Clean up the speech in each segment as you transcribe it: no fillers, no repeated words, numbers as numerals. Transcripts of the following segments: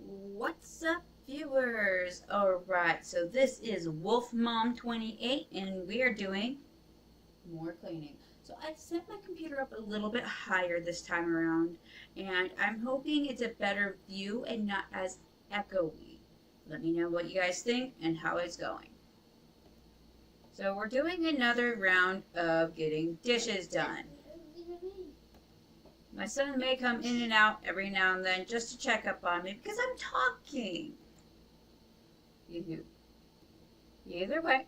What's up, viewers? Alright, so this is Wolf Mom 28, and we are doing more cleaning. So I set my computer up a little bit higher this time around, and I'm hoping it's a better view and not as echoey. Let me know what you guys think and how it's going. So we're doing another round of getting dishes done. My son may come in and out every now and then just to check up on me because I'm talking. Either way,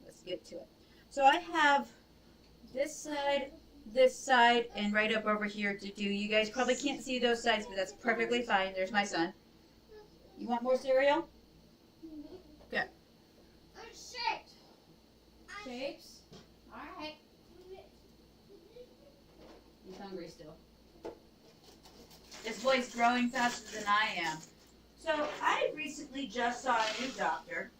let's get to it. So I have this side, and right up over here to do. You guys probably can't see those sides, but that's perfectly fine. There's my son. You want more cereal? Good. Shapes? Alright. He's hungry still. This boy's growing faster than I am. So I recently just saw a new doctor,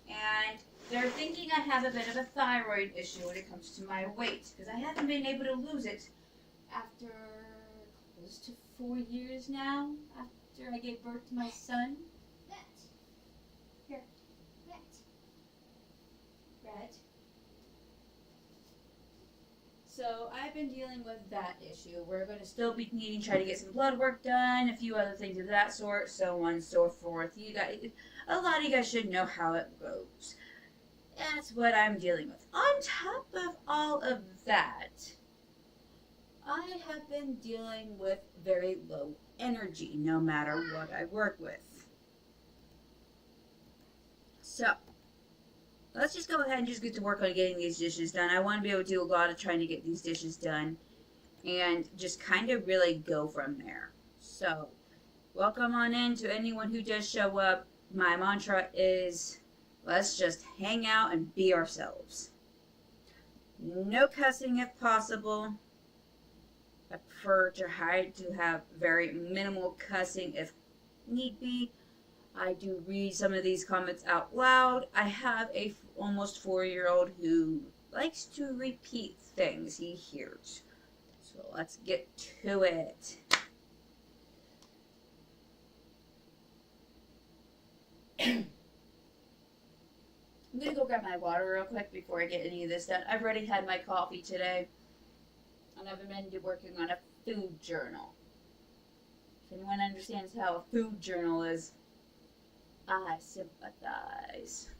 and they're thinking I have a bit of a thyroid issue when it comes to my weight, because I haven't been able to lose it after close to 4 years now, after I gave birth to my son. Here. Red. So I've been dealing with that issue. We're going to still be needing to try to get some blood work done, a few other things of that sort, so on and so forth. You guys, a lot of you guys should know how it goes. That's what I'm dealing with. On top of all of that, I have been dealing with very low energy, no matter what I work with. So, let's just go ahead and just get to work on getting these dishes done. I want to be able to do a lot of trying to get these dishes done and just kind of really go from there. So, welcome on in to anyone who does show up. My mantra is, let's just hang out and be ourselves. No cussing if possible. I prefer to have very minimal cussing if need be. I do read some of these comments out loud. I have a almost 4-year-old who likes to repeat things he hears. So let's get to it. I'm going to go grab my water real quick before I get any of this done. I've already had my coffee today, and I've been working on a food journal. If anyone understands how a food journal is, I sympathize.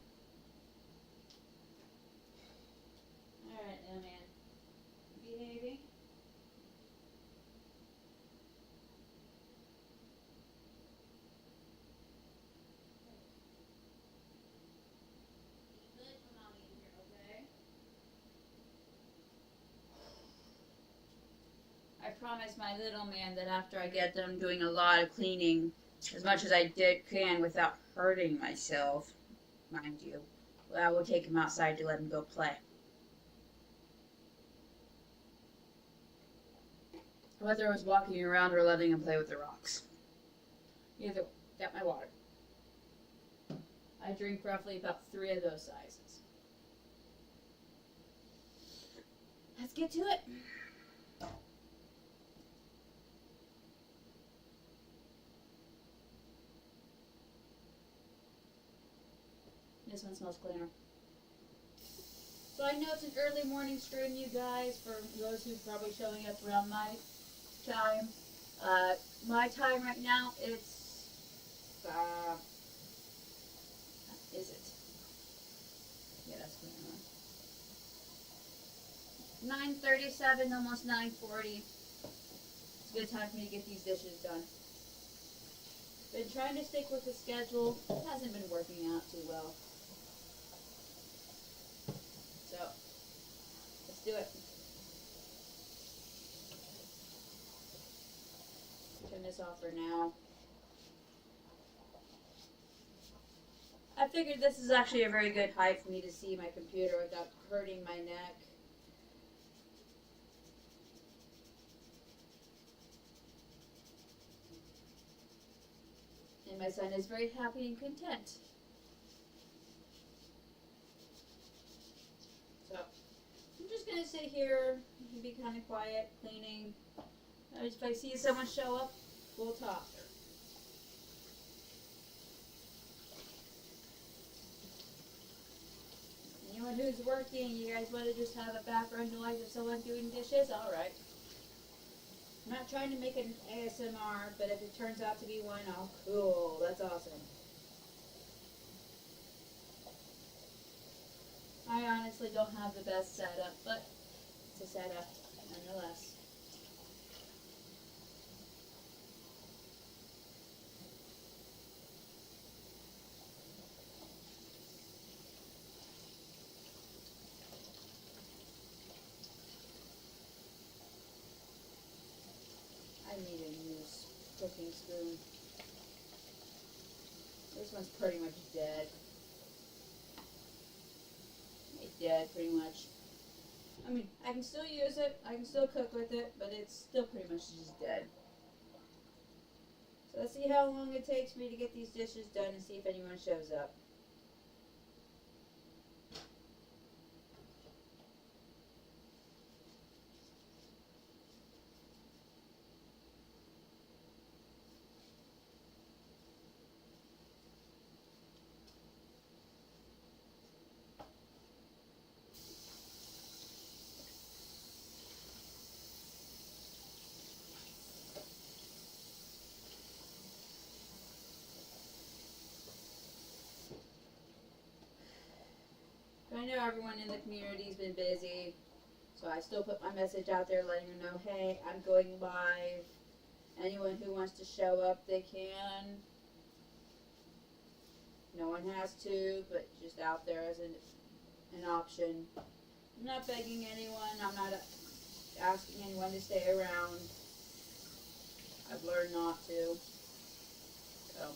Alright, now man. Behaving. I promised my little man that after I get done doing a lot of cleaning, as much as I can without hurting myself, mind you, I will take him outside to let him go play. Whether I was walking around or letting him play with the rocks. Either way, got my water. I drink roughly about 3 of those sizes. Let's get to it. This one smells cleaner. So I know it's an early morning stream, you guys, for those who are probably showing up around my time. My time right now, it's, what is it? Yeah, that's clear. 9:37, almost 9:40. It's a good time for me to get these dishes done. Been trying to stick with the schedule. It hasn't been working out too well. So, let's do it. Turn this off for now. I figured this is actually a very good height for me to see my computer without hurting my neck. And my son is very happy and content. So, I'm just going to sit here and be kind of quiet, cleaning. If I see someone show up, we'll talk. anyone who's working, you guys want to just have a background noise of someone doing dishes? Alright. I'm not trying to make an ASMR, but if it turns out to be one, oh, cool. That's awesome. I honestly don't have the best setup, but it's a setup nonetheless. I need a new cooking spoon. This one's pretty much dead. It's dead, pretty much. I mean, I can still use it, I can still cook with it, but it's still pretty much just dead. So let's see how long it takes me to get these dishes done and see if anyone shows up. I know everyone in the community's been busy, so I still put my message out there letting them know, hey, I'm going live. Anyone who wants to show up, they can. No one has to, but just out there as an option. I'm not begging anyone. I'm not asking anyone to stay around. I've learned not to. So.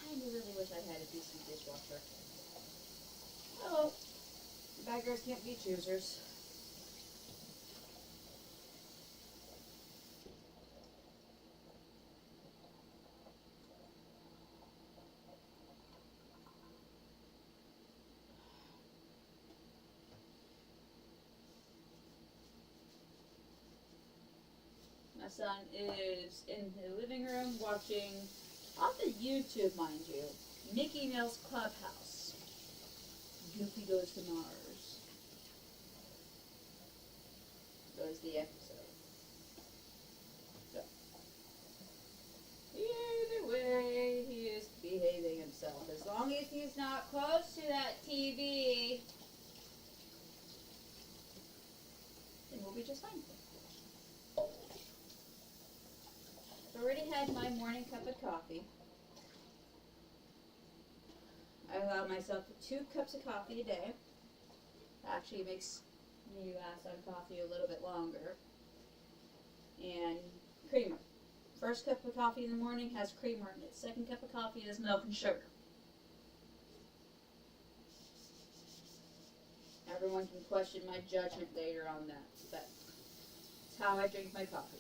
I really wish I had a decent dishwasher. Oh well. Beggars can't be choosers. My son is in the living room watching, off of YouTube, mind you, Mickey Mouse Clubhouse. Goofy Goes to Mars. That was the episode. So, either way, he is behaving himself. As long as he's not close to that TV, then we'll be just fine. I've already had my morning cup of coffee. I allow myself 2 cups of coffee a day. Actually makes me last on coffee a little bit longer. And creamer. First cup of coffee in the morning has creamer in it. Second cup of coffee has milk and sugar. Everyone can question my judgment later on that, but it's how I drink my coffee.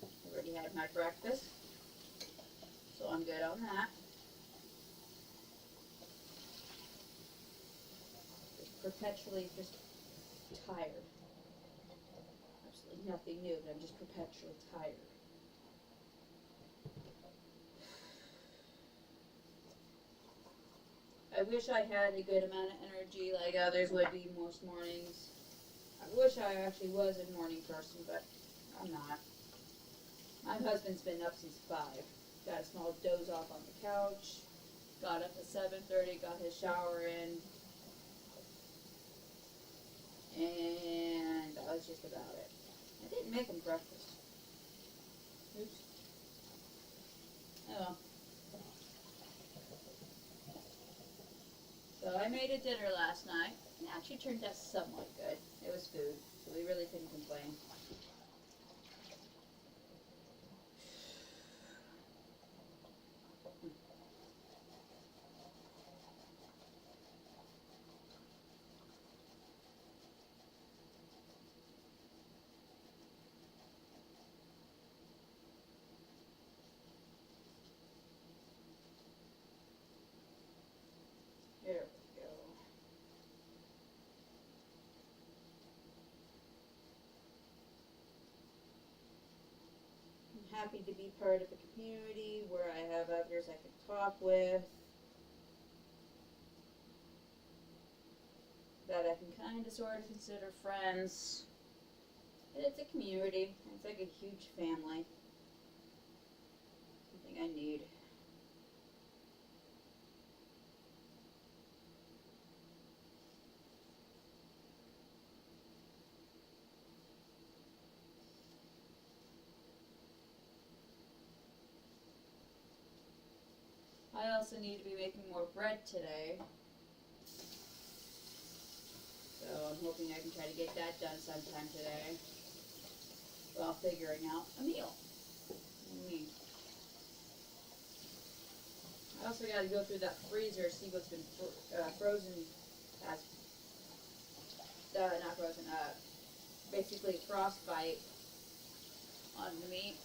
I already had my breakfast, so I'm good on that. Perpetually just tired. Absolutely nothing new, but I'm just perpetually tired. I wish I had a good amount of energy like others would be most mornings. I wish I actually was a morning person, but I'm not. My husband's been up since 5. Got a small doze off on the couch. Got up at 7:30, got his shower in. And that was just about it. I didn't make him breakfast. Oops. Oh well. So I made a dinner last night. It actually turned out somewhat good. It was food, so we really couldn't complain. There we go. happy to be part of a community where I have others I can talk with, that I can kind of sort of consider friends. And it's a community. It's like a huge family. Something I need. I also need to be making more bread today. So I'm hoping I can try to get that done sometime today while figuring out a meal. I also got to go through that freezer, see what's been frozen, not frozen, basically frostbite on the meat.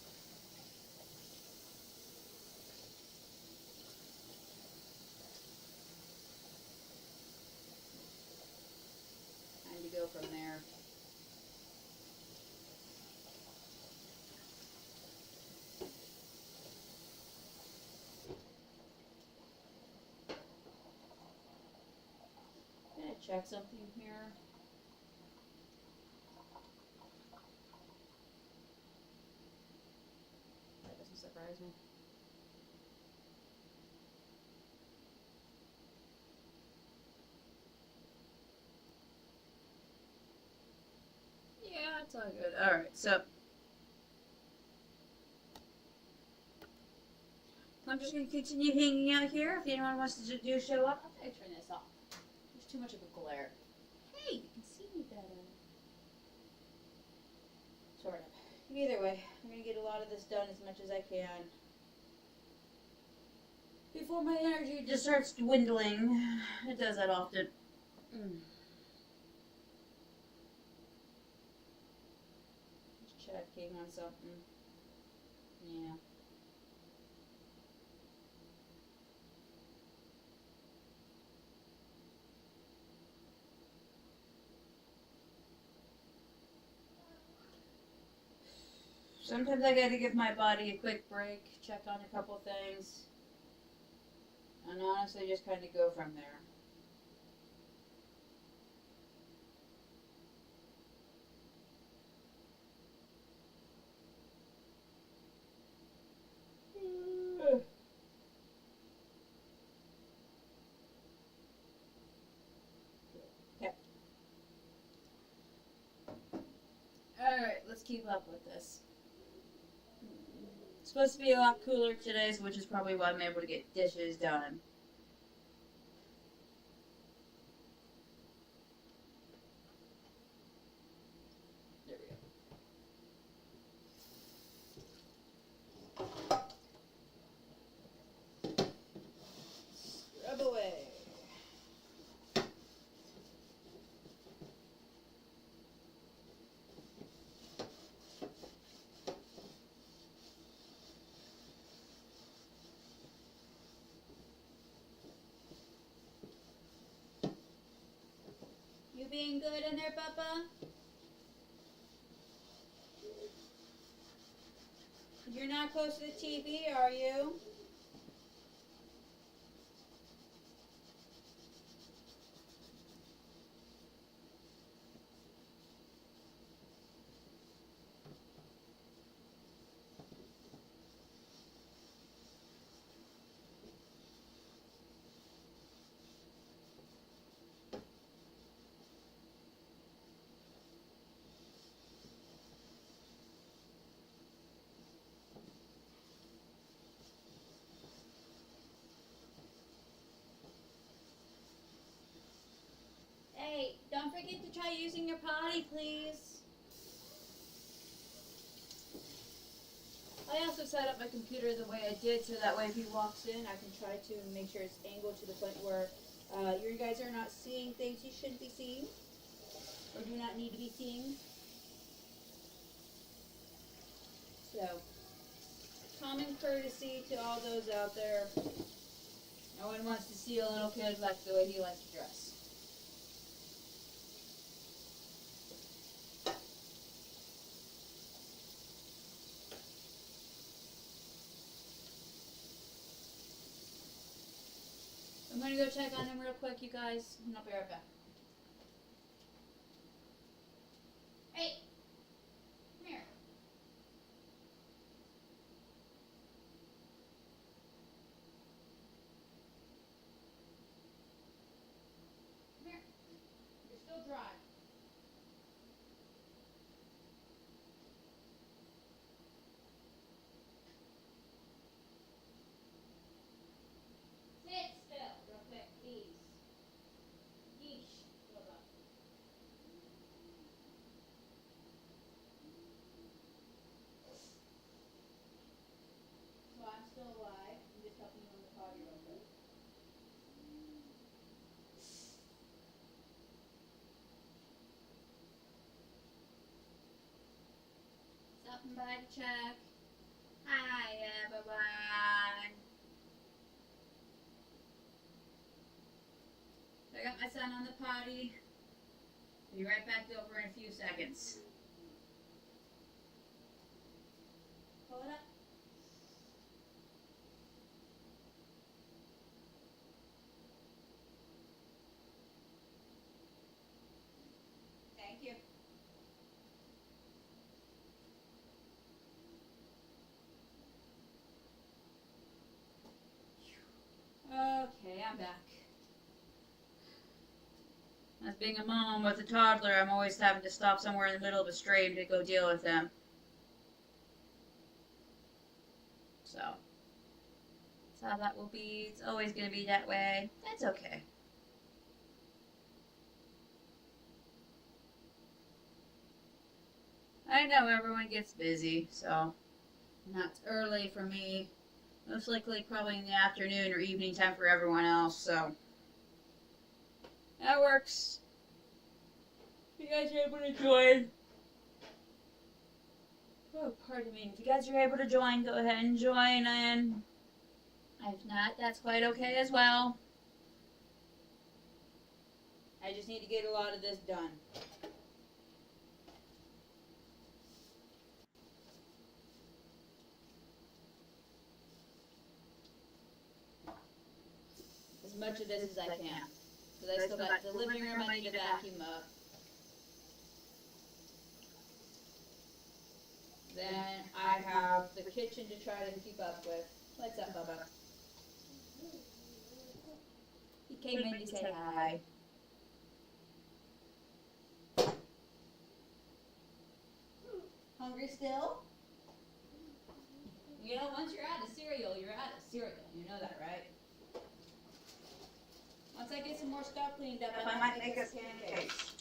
Time to go from there. I'm gonna check something here. That doesn't surprise me. Yeah, it's all good. Alright, so I'm just going to continue hanging out here. If anyone wants to do show up, I'll try to turn this off. There's too much of a glare. Hey, you can see me better. Sort of. Either way, I'm going to get a lot of this done as much as I can before my energy just starts dwindling. It does that often. Just checking on something. Yeah. Sometimes I gotta give my body a quick break, check on a couple things, and honestly just kind of go from there. Okay. Alright, let's keep up with this. It's supposed to be a lot cooler today, which is probably why I'm able to get dishes done. There we go. Scrub away. You being good in there, Papa? You're not close to the TV, are you? Hey, don't forget to try using your potty, please. I also set up my computer the way I did so that way if he walks in, I can try to make sure it's angled to the point where you guys are not seeing things you shouldn't be seeing or do not need to be seeing. So, common courtesy to all those out there. No one wants to see a little kid like the way he likes to dress. go check on him real quick, you guys, and I'll be right back. Hey! Come here. Come here. You're still dry. Sit still, real quick, please. Yeesh. Hold up. So I'm still alive. I'm just helping you on the potty real quick. Stopping by to check. Hi, everyone. I got my son on the potty. Be right back over in a few seconds. Pull it up. Thank you. Okay, I'm back. As being a mom with a toddler, I'm always having to stop somewhere in the middle of a stream to go deal with them. So, that's how that will be. It's always going to be that way. That's okay. I know everyone gets busy, so not early for me. Most likely probably in the afternoon or evening time for everyone else, so that works. If you guys are able to join. Oh, pardon me. If you guys are able to join, go ahead and join in. If not, that's quite okay as well. I just need to get a lot of this done. As much of this as I can. Because I still got the living room I need to vacuum up. Then I have the kitchen to try to keep up with. What's up, Bubba? He came in to say hi. Hungry still? You know, once you're out of cereal, you're out of cereal. You know that, right? Once I get some more stuff cleaned up, I might make us pancakes.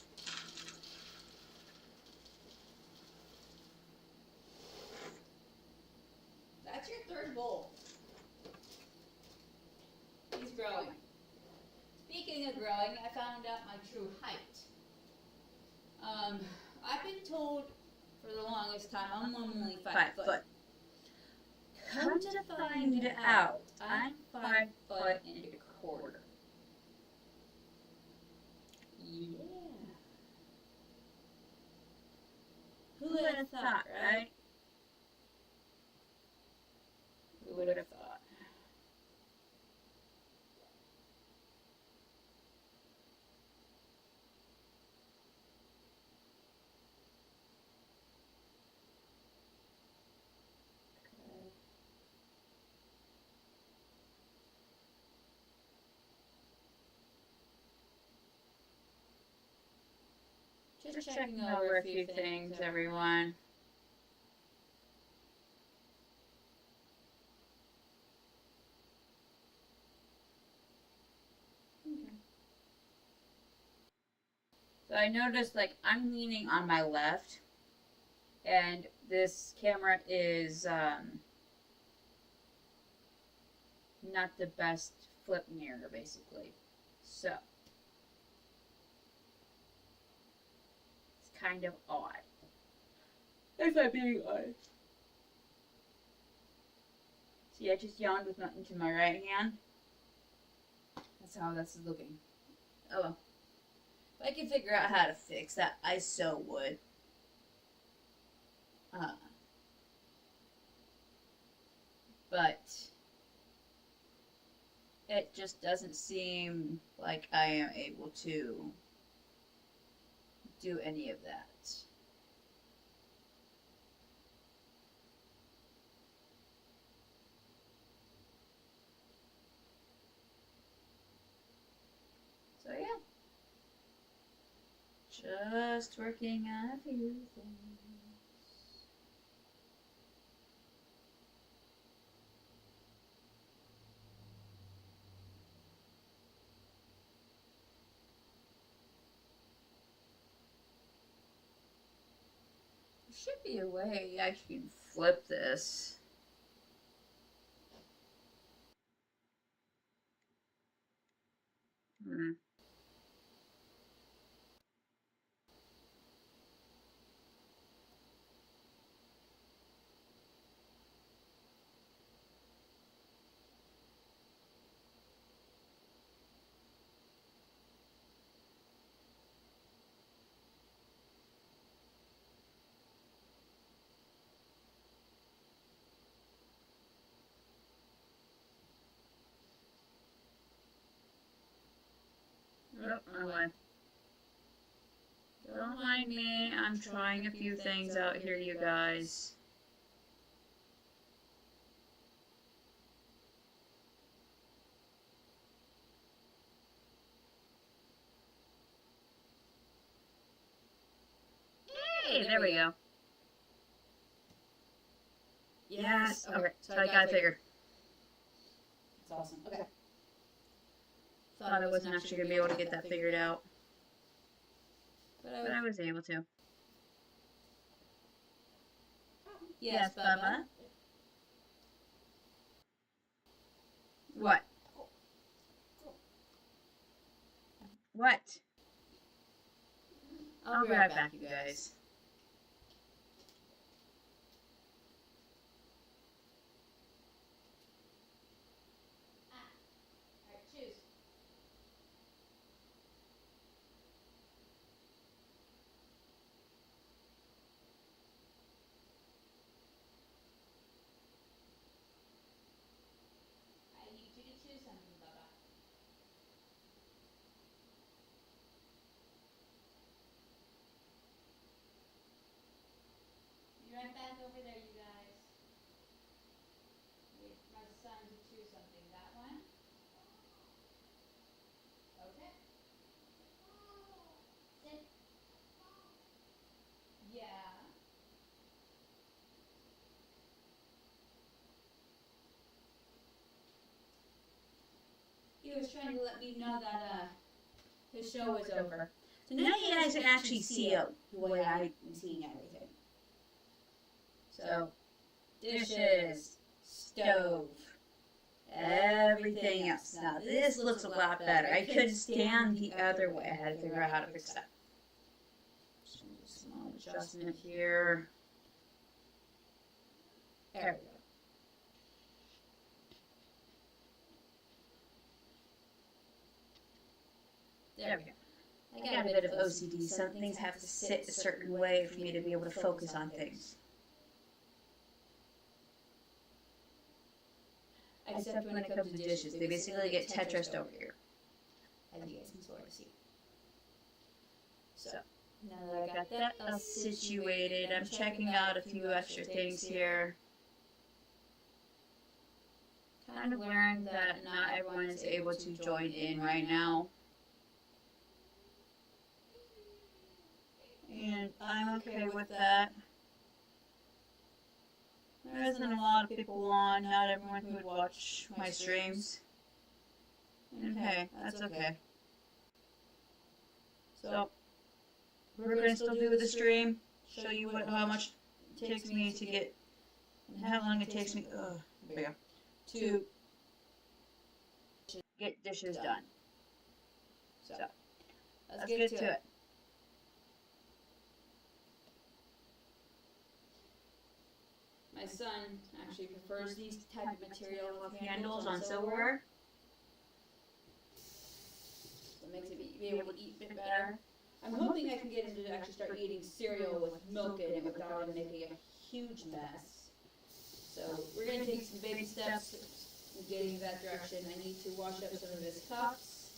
That's your third bowl. He's growing. Speaking of growing, I found out my true height. I've been told for the longest time I'm only 5 foot. Come to find it out, I'm 5 foot and a quarter. Yeah. Who would have thought, right? Who would have thought? Just checking over a few things, everyone. Okay. So I noticed, like, I'm leaning on my left, and this camera is not the best flip mirror, basically. So it's kind of odd. If I'm being honest. See, I just yawned with nothing to my right hand. That's how this is looking. Oh well. If I can figure out how to fix that, I so would. But it just doesn't seem like I am able to do any of that. So yeah, just working on a few things. There should be a way I can flip this. Hmm. Oh, wrong way. Don't mind me. I'm trying a few things out here, you guys. Hey, there we go. Yes. Okay, so I got it figured. That's awesome. Okay. Thought I wasn't actually going to be able to get that figured out. But I was able to. Yes, Bubba? What? What? I'll be right back, you guys. Alright, choose. I need you to choose something, Bubba. Be right back over there, you guys. Wait for my son to choose something. That one? Okay. Sit. Yeah. He was trying to let me know that his show was over. So now you guys can actually see it the way I'm seeing everything. So, dishes, stove, everything else. Now, this looks a lot better. I couldn't stand the other way. I had to figure out how to fix that. Small adjustment here. There we go. There we go. I got a bit of OCD. Some things have to sit a certain way for me to be able to focus on things. Except when it comes to dishes. They basically get Tetrised over here. As you guys can sort of see. So, now that I got that all situated, I'm checking out a few extra things here. Kind of learned that not everyone is able to join in right now. And I'm okay with that. There isn't a lot of people on, not everyone who would watch my streams. And hey, that's okay. So, we're gonna still do the stream, show you how much it takes me to get, and how long it takes me, to get dishes done. So, let's get to it. My son actually prefers these type of material with Handles on silverware. So it makes it be able to eat a bit better. I'm hoping I can get him to actually start eating cereal with milk in it without him making a huge mess. So we're going to take some baby steps and getting in that direction. I need to wash up some of his cups.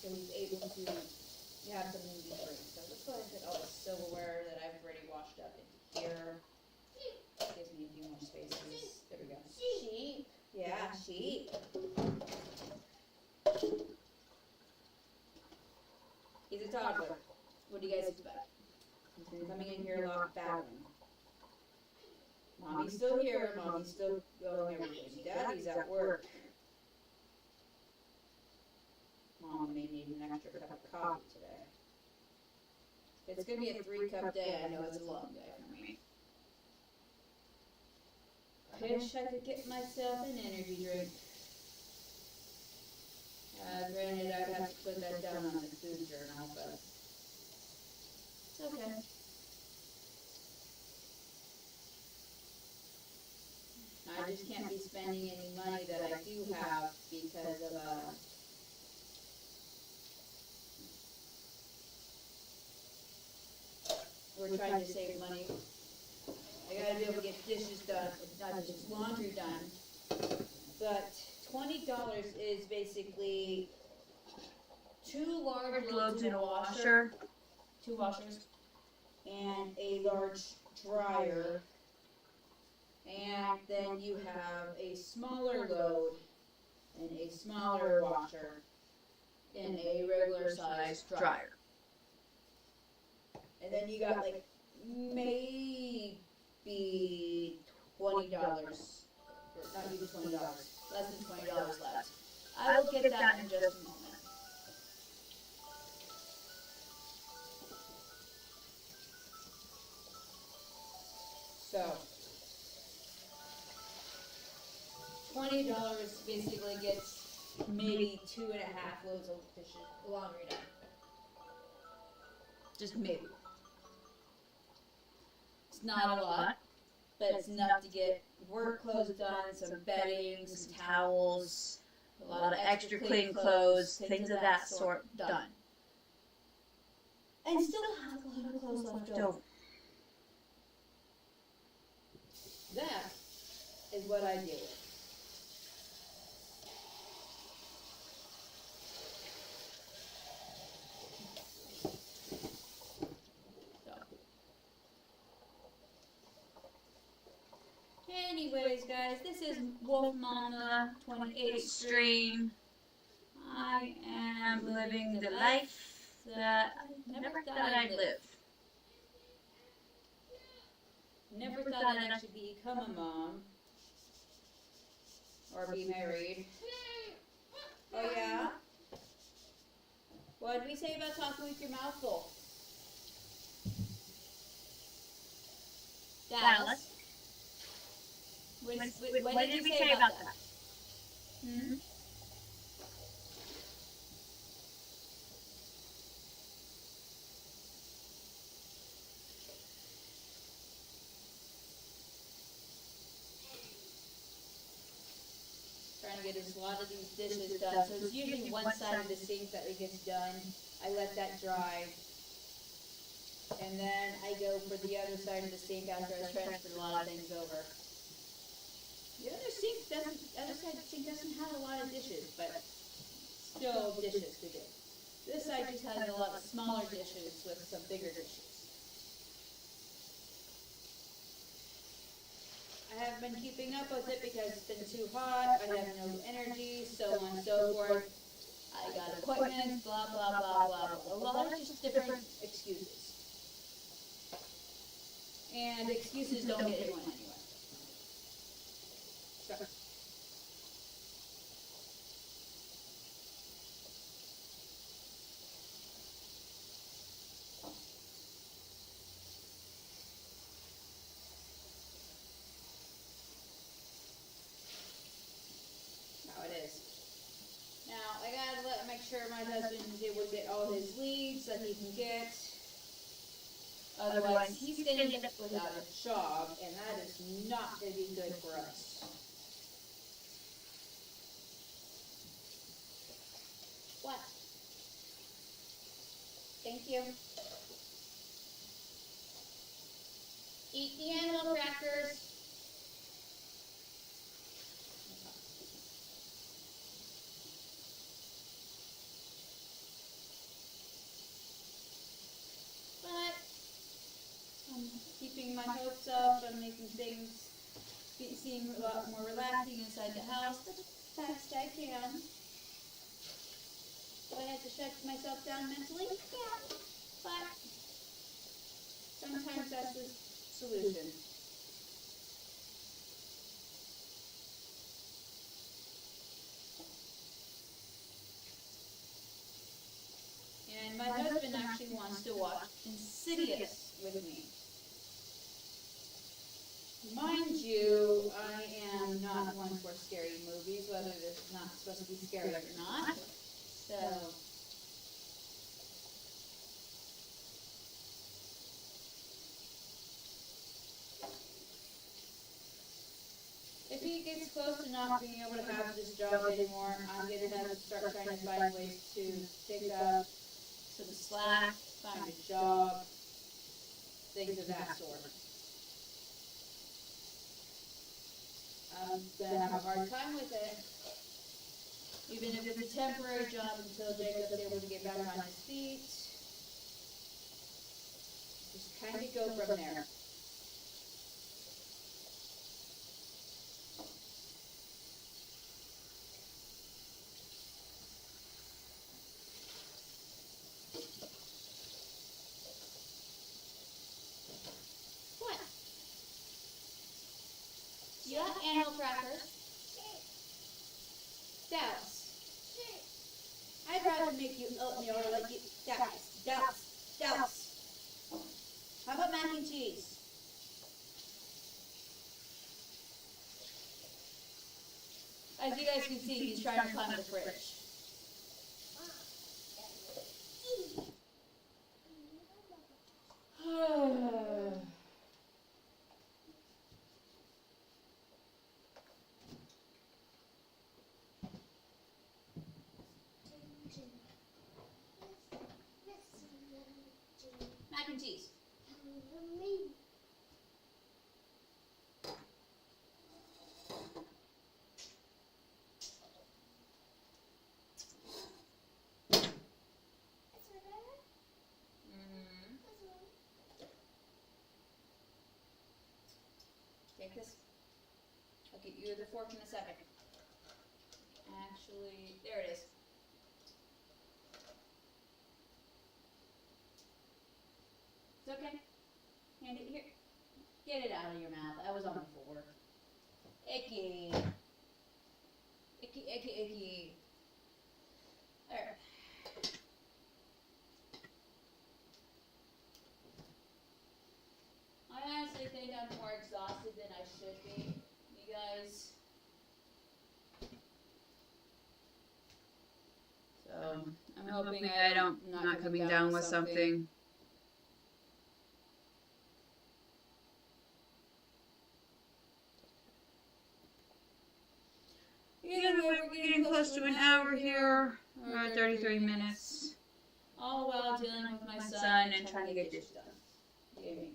So he's able to have something to drink. So let's go ahead and put all the silverware that I've already washed up into here. Gives me a few more spaces. There we go. Sheep. Yeah, sheep. He's a toddler. What do you guys expect? He's been coming in here a lot battling. Mommy's still here. Mommy's still going everything. Daddy's at work. Mom may need an extra cup of coffee today. It's going to be a 3-cup day. I know it's a long day for me. I wish I could get myself an energy drink. Granted, I'd have to put that down on the food journal, but it's okay. I just can't be spending any money that I do have because of we're trying to save money. I gotta be able to get dishes done, not just laundry done. But $20 is basically 2 large loads in a washer, 2 washers, and a large dryer. And then you have a smaller load and a smaller washer in a regular size dryer. And then you got like maybe $20, or not even $20, less than $20 left. I will get that in just a moment. So, $20 basically gets maybe 2.5 loads of dishes, laundry done. Just maybe. It's not a lot, but it's enough to get work clothes done, some bedding, some towels, a lot of extra clean clothes, things of that sort done. And still have a lot of clothes left over. That is what I deal with. Anyways, guys, this is Wolf Mama 28th Stream. I am living the life that I never thought I'd live. Never thought I'd actually become a mom. Or be married. Oh yeah? What did we say about talking with your mouth full? Dallas? What did we say about that? Hmm? Trying to get a lot of these dishes done. So it's usually one side of the sink that it gets done. I let that dry. And then I go for the other side of the sink after I transferred a lot of things over. The other side of the sink doesn't have a lot of dishes, but still dishes to do. This side just has a lot of smaller dishes with some bigger dishes. I haven't been keeping up with it because it's been too hot, I have no energy, so on and so forth. I got appointments, blah, blah, blah, blah, blah. A lot of just different excuses. And excuses don't get anyone anywhere. So. How it is. Now, I gotta make sure my husband is able to get all his leads that he can get. Otherwise, he's going to end up without a job, and that is not going to be good for us. What? Thank you. Eat the animal crackers. making things seem a lot more relaxing inside the house the best I can. Do I have to shut myself down mentally? Yeah. But sometimes that's the solution. And my husband actually wants to watch Insidious with me. Mind you, I am not one for scary movies, whether it's not supposed to be scary or not. So, if he gets close to not being able to have this job anymore, I'm going to have to start trying to find ways to pick up some slack, find a job, things of that sort. I'm going to have a hard time with it, even if it's a temporary job until Jacob's able to get back on his feet. Just kind of go from there. What? You want animal crackers? Dallas. I'd rather make you oatmeal or let you... Dallas. How about mac and cheese? As you guys can see, he's trying to climb the fridge. Mac and cheese. Take this. I'll get you the fork in a second. Actually, there it is. It's okay. Hand it here. Get it out of your mouth. I was on the floor. Icky. Icky. There. I honestly think I'm more exhausted than I should be, you guys. So, I'm hoping I'm not coming down with something. Either way, we're getting close to an hour here, or 33 minutes. All while dealing with my son and trying to get dishes done. Yay me.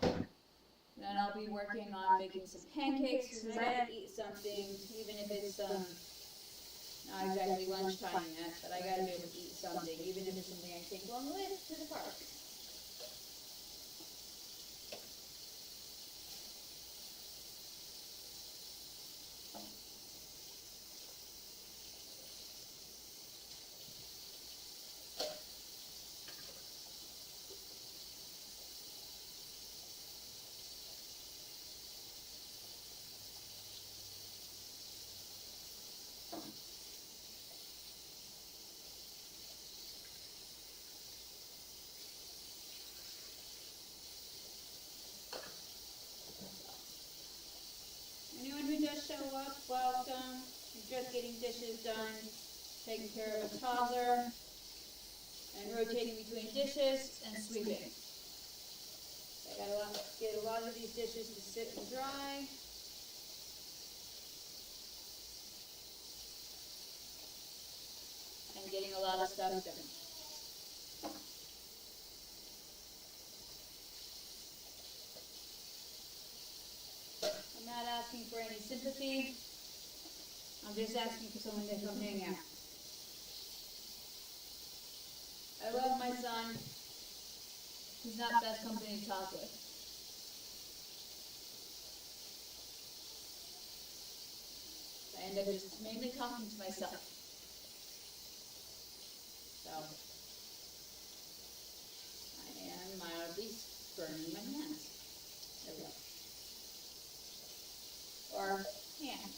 Then I'll be working on making some pancakes because I gotta eat something, even if it's not exactly lunchtime yet, but I gotta be able to eat something, even if it's something I take along with to the park. Anyone who does show up, welcome. You're just getting dishes done, taking care of a toddler, and rotating between dishes and sweeping. I gotta get a lot of these dishes to sit and dry. And getting a lot of stuff done. I'm not asking for any sympathy. I'm just asking for someone to come hang out. I love my son. He's not the best company to talk with. I end up just mainly talking to myself. So, I am mildly burning my hands. There we go. Or hand.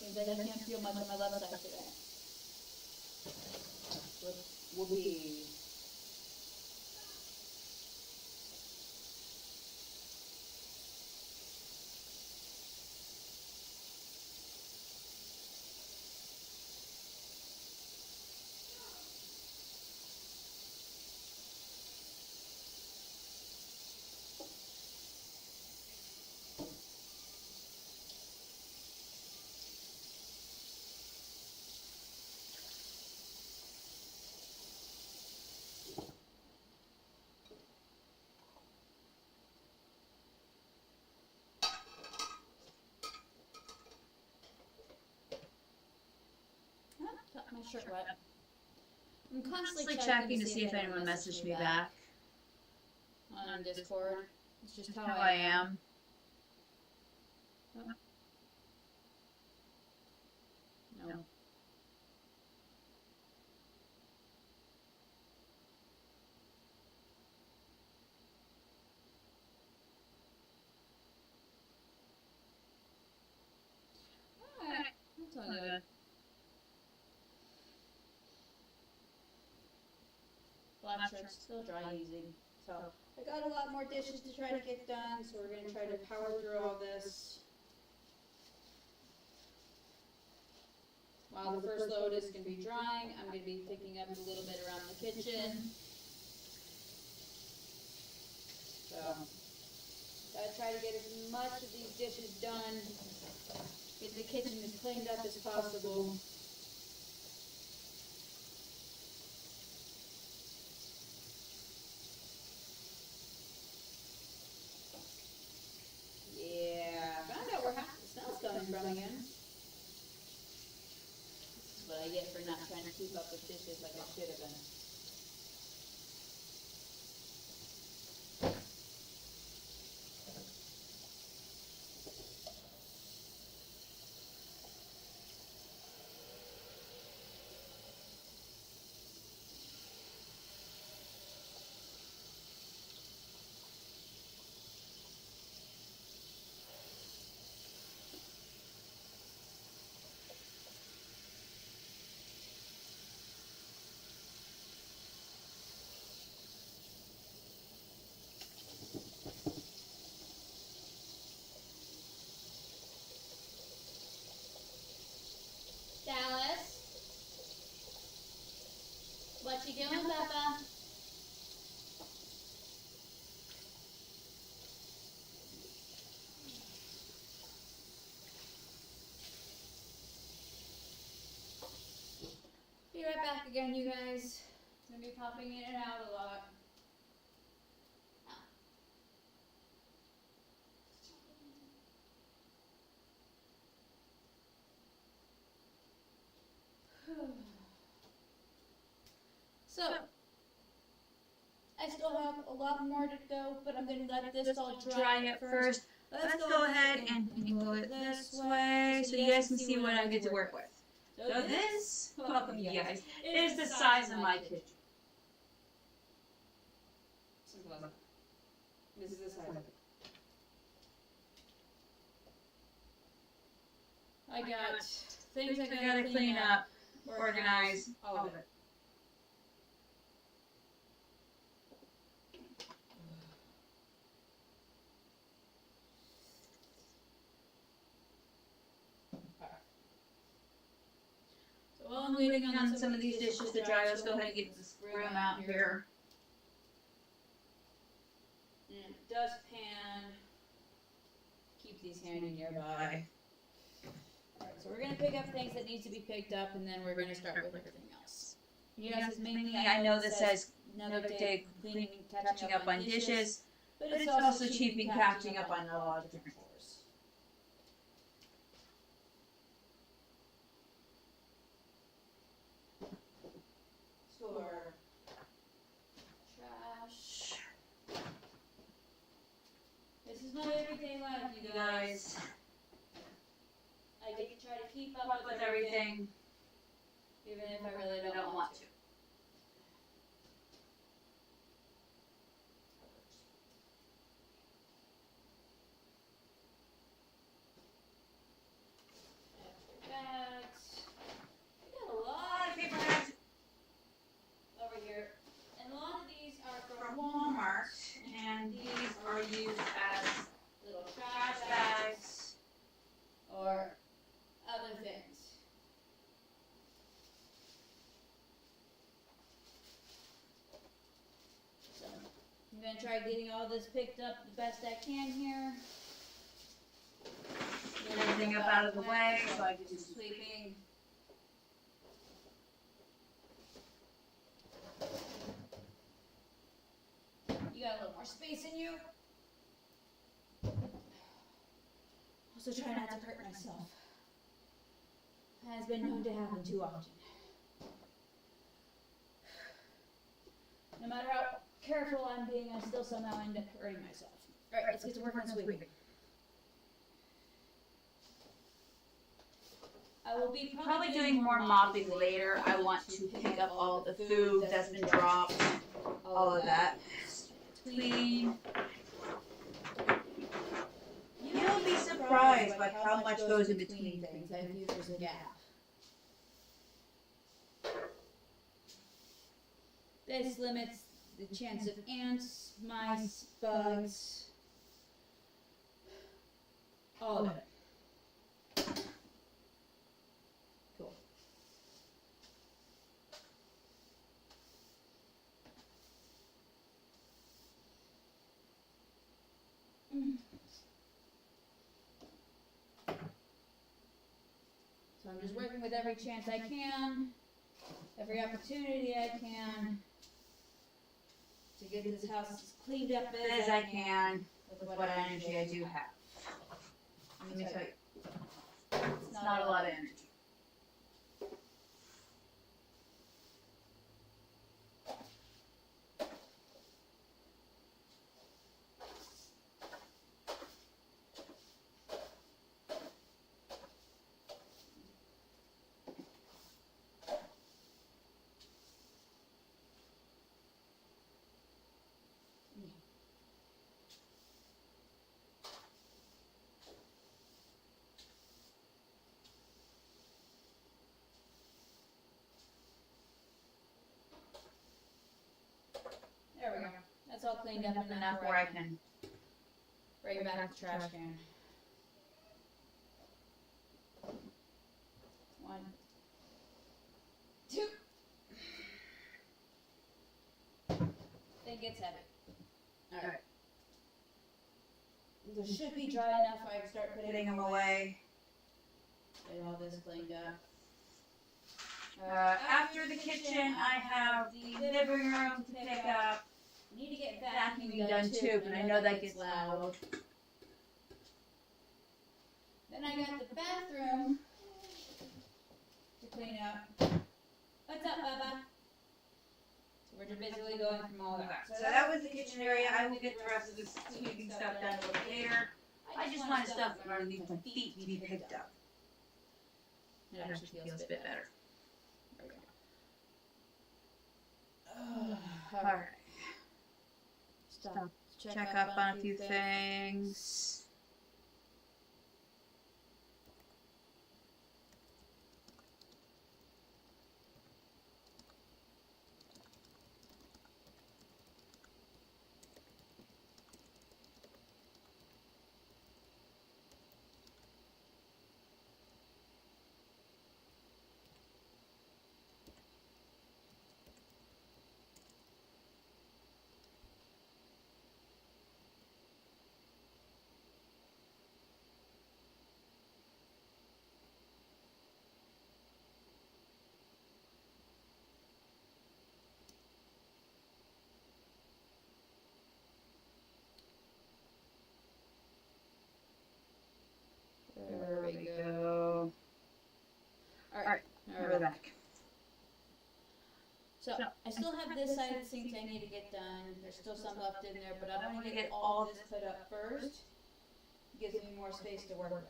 Seems like I can't feel much on my left side today. Whoopee. Got my shirt wet. I'm constantly checking to see if anyone messaged me back on Discord. It's just how I am. No. Alright, that's all good. Black shirt's still dry easy. So I got a lot more dishes to try to get done, so we're going to try to power through all this. While the first load is going to be drying, I'm going to be picking up a little bit around the kitchen. So, gotta try to get as much of these dishes done, get the kitchen as cleaned up as possible. Yeah, found out where half the smell's coming from again. This is what I get for not trying to keep up with dishes like I should have been. Dallas? What you doing, Papa? Be right back again, you guys. I'm gonna be popping in and out a lot. So, I still have a lot more to go, but I'm going to let this all dry up first. Let's go ahead and angle it this way so you guys can see what I get to work with. So this, welcome you guys, is the size of my kitchen. This is the size of it. I got things I gotta clean up, organize, all of it. So while I'm waiting on some of these dishes to dry, let's go ahead and get this room out here. And dustpan. Keep these handy nearby. Alright, so we're going to pick up things that need to be picked up, and then we're going to start with everything else. Yes, mainly I know this says another day cleaning, catching up on dishes, but it's also cheap in catching up on a lot of different chores. Score. have everything left, you guys. I get to try to keep up with everything, even if I really don't want to. Bags. We got a lot of paper bags over here, and a lot of these are from Walmart, and these are used as little trash bags or other things. So I'm gonna try getting all this picked up the best I can here. Get everything up out of the way so I can do sleeping. You got a little more space in you. Also try not to hurt myself. Has been known to happen too often. No matter how careful I'm being, I still somehow end up hurting myself. Alright, let's get to work on sweeping. I will be Probably doing more mopping later. I want to pick up all the food that's been dropped, all of that. Clean. You'll be surprised by how much goes in between things. I think there's a gap. This limits the chance of ants, mice, bugs, all of it. Cool. So I'm just working with every chance I can, every opportunity I can, to get this house as cleaned up As I can with what energy I do have. Let me tell you, it's not a lot of energy. There we go. That's all cleaned up Enough where I can. bring back the trash can. One, two. Thing gets heavy. Alright. This should be dry enough where I can start Putting them away. Get all this cleaned up. After the kitchen, I have the living room to pick up. Need to get Vacuuming done too, but I know that gets loud. Then I got the bathroom to clean up. What's up, Bubba? So we're just basically going from all that. So that was the kitchen area. I will get the rest of this sweeping stuff done a little later. I just wanted stuff underneath my feet to be picked up. It actually feels a bit better. There we go. Alright. Stop. Check up on a few things. There we go. Alright, we're back. So, I still have this side of the sink I need to get done. There's still some left in there, but I want to get all this put up first. gives me more space to work with.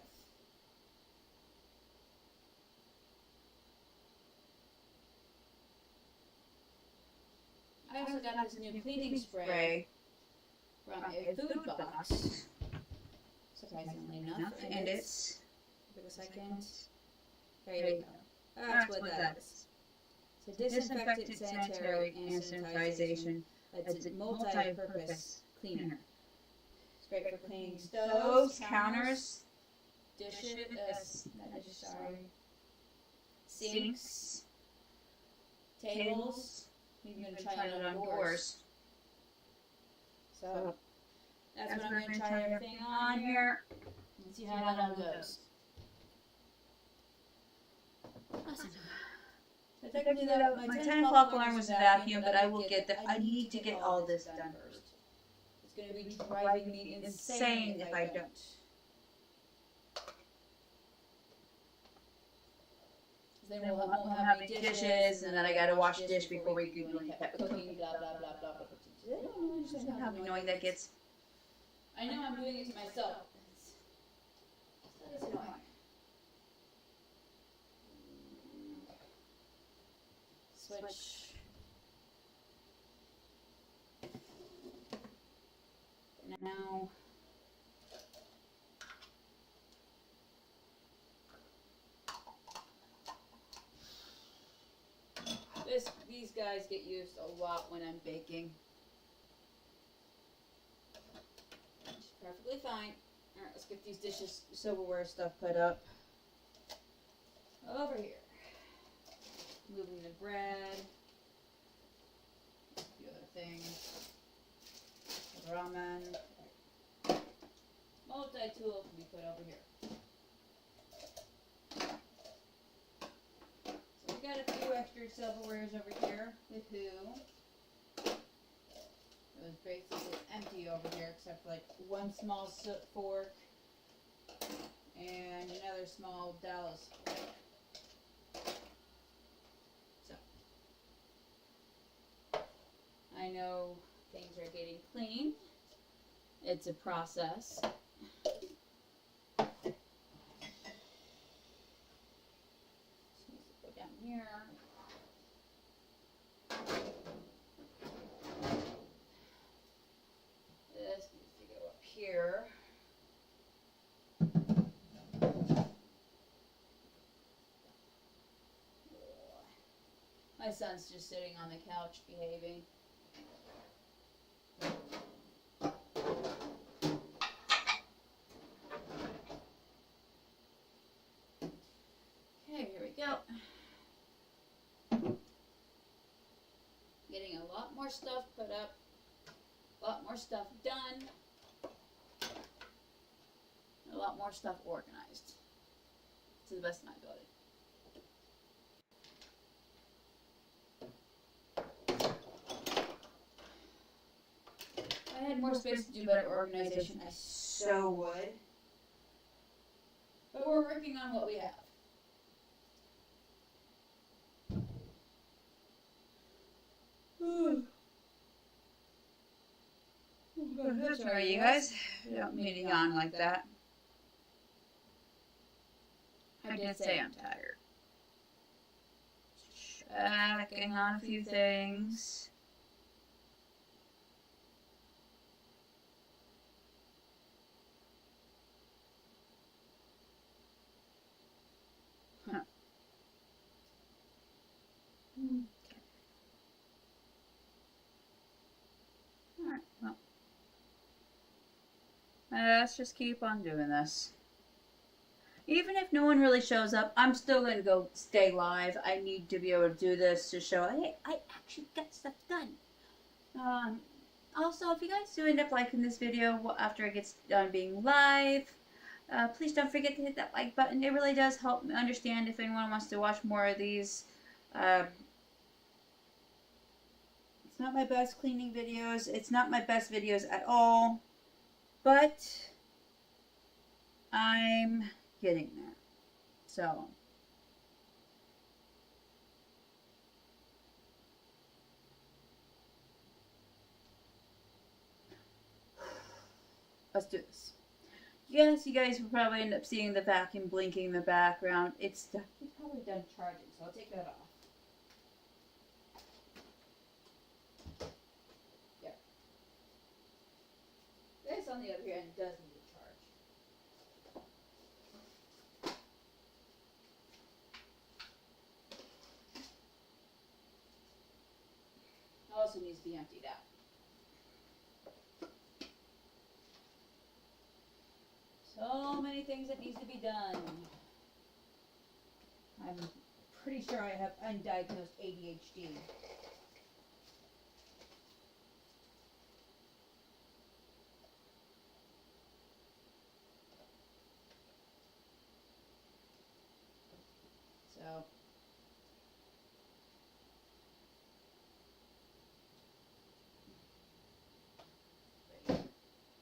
I also got this new cleaning spray from a food box. Surprisingly enough, And it's give it a second. There you go. That's what that is. It's a disinfectant, sanitary, and sanitization. It's a multi-purpose cleaner. It's great for cleaning stoves, counters, dishes, sinks, tables. Even gonna try it on doors. So that's what I'm gonna try everything on here and see how that all goes. Awesome. So technically, my 10 o'clock alarm was a vacuum, but I will get that. I need to get all this done first. It's gonna be driving me insane if I don't. Then we won't have any dishes, and then I gotta wash dish before we do any cooking, blah, blah, blah, blah, blah. I don't understand how annoying that gets. I know I'm doing it to myself. It's annoying. Switch. Now. These guys get used a lot when I'm baking. It's perfectly fine. Alright, let's get these dishes, silverware stuff put up. Over here. Moving the bread. A few other things. Ramen. Multi-tool can be put over here. Got a few extra silverwares over here. Woohoo. It was basically empty over here except for like one small fork and another small Dallas fork. So, I know things are getting clean. It's a process. Here. This needs to go up here. My son's just sitting on the couch behaving. Okay, here we go. Getting a lot more stuff put up, a lot more stuff done, a lot more stuff organized to the best of my ability. If I had more space to do better organization, I so would. But we're working on what we have. Sorry, you guys. I don't mean to yawn like that. I did say I'm tired. Checking on a few things. Huh. Okay. Alright, well. Let's just keep on doing this. Even if no one really shows up, I'm still going to go stay live. I need to be able to do this to show, hey, I actually got stuff done. Also, if you guys do end up liking this video after it gets done being live, please don't forget to hit that like button. It really does help me understand if anyone wants to watch more of these. It's not my best cleaning videos. It's not my best videos at all. But I'm getting there. So let's do this. Yes, you guys will probably end up seeing the vacuum blinking in the background. It's probably done charging, so I'll take that off. There. This, on the other hand, does need a charge. Also needs to be emptied out. So many things that needs to be done. I'm pretty sure I have undiagnosed ADHD. So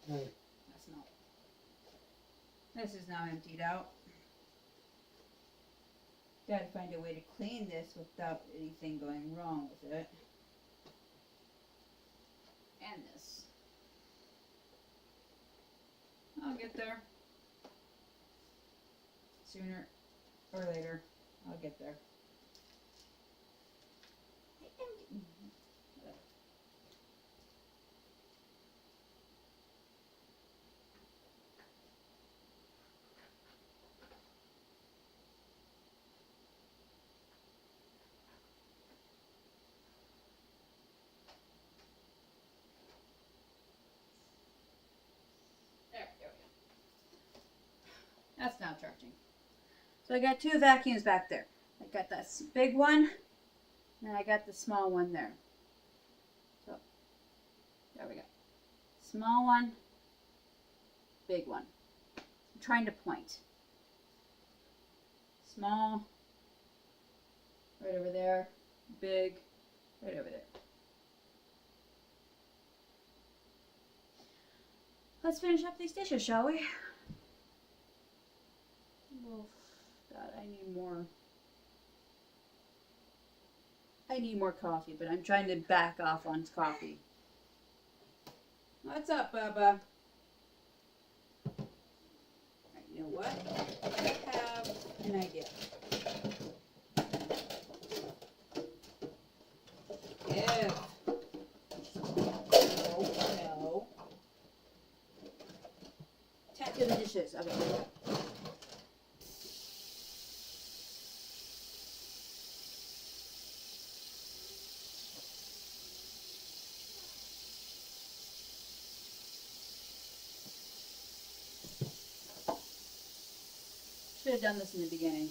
that's not. This is now emptied out. Gotta find a way to clean this without anything going wrong with it. And this. I'll get there. Sooner or later, I'll get there. Whatever. There we go. That's now charging. So I got two vacuums back there. I got that big one, and I got the small one there. So, there we go. Small one, big one. I'm trying to point. Small, right over there. Big, right over there. Let's finish up these dishes, shall we? Oh, God, I need more. I need more coffee, but I'm trying to back off on coffee. What's up, Bubba? Right, you know what? I have an idea. If... No. Tap to the dishes. Okay. Should have done this in the beginning.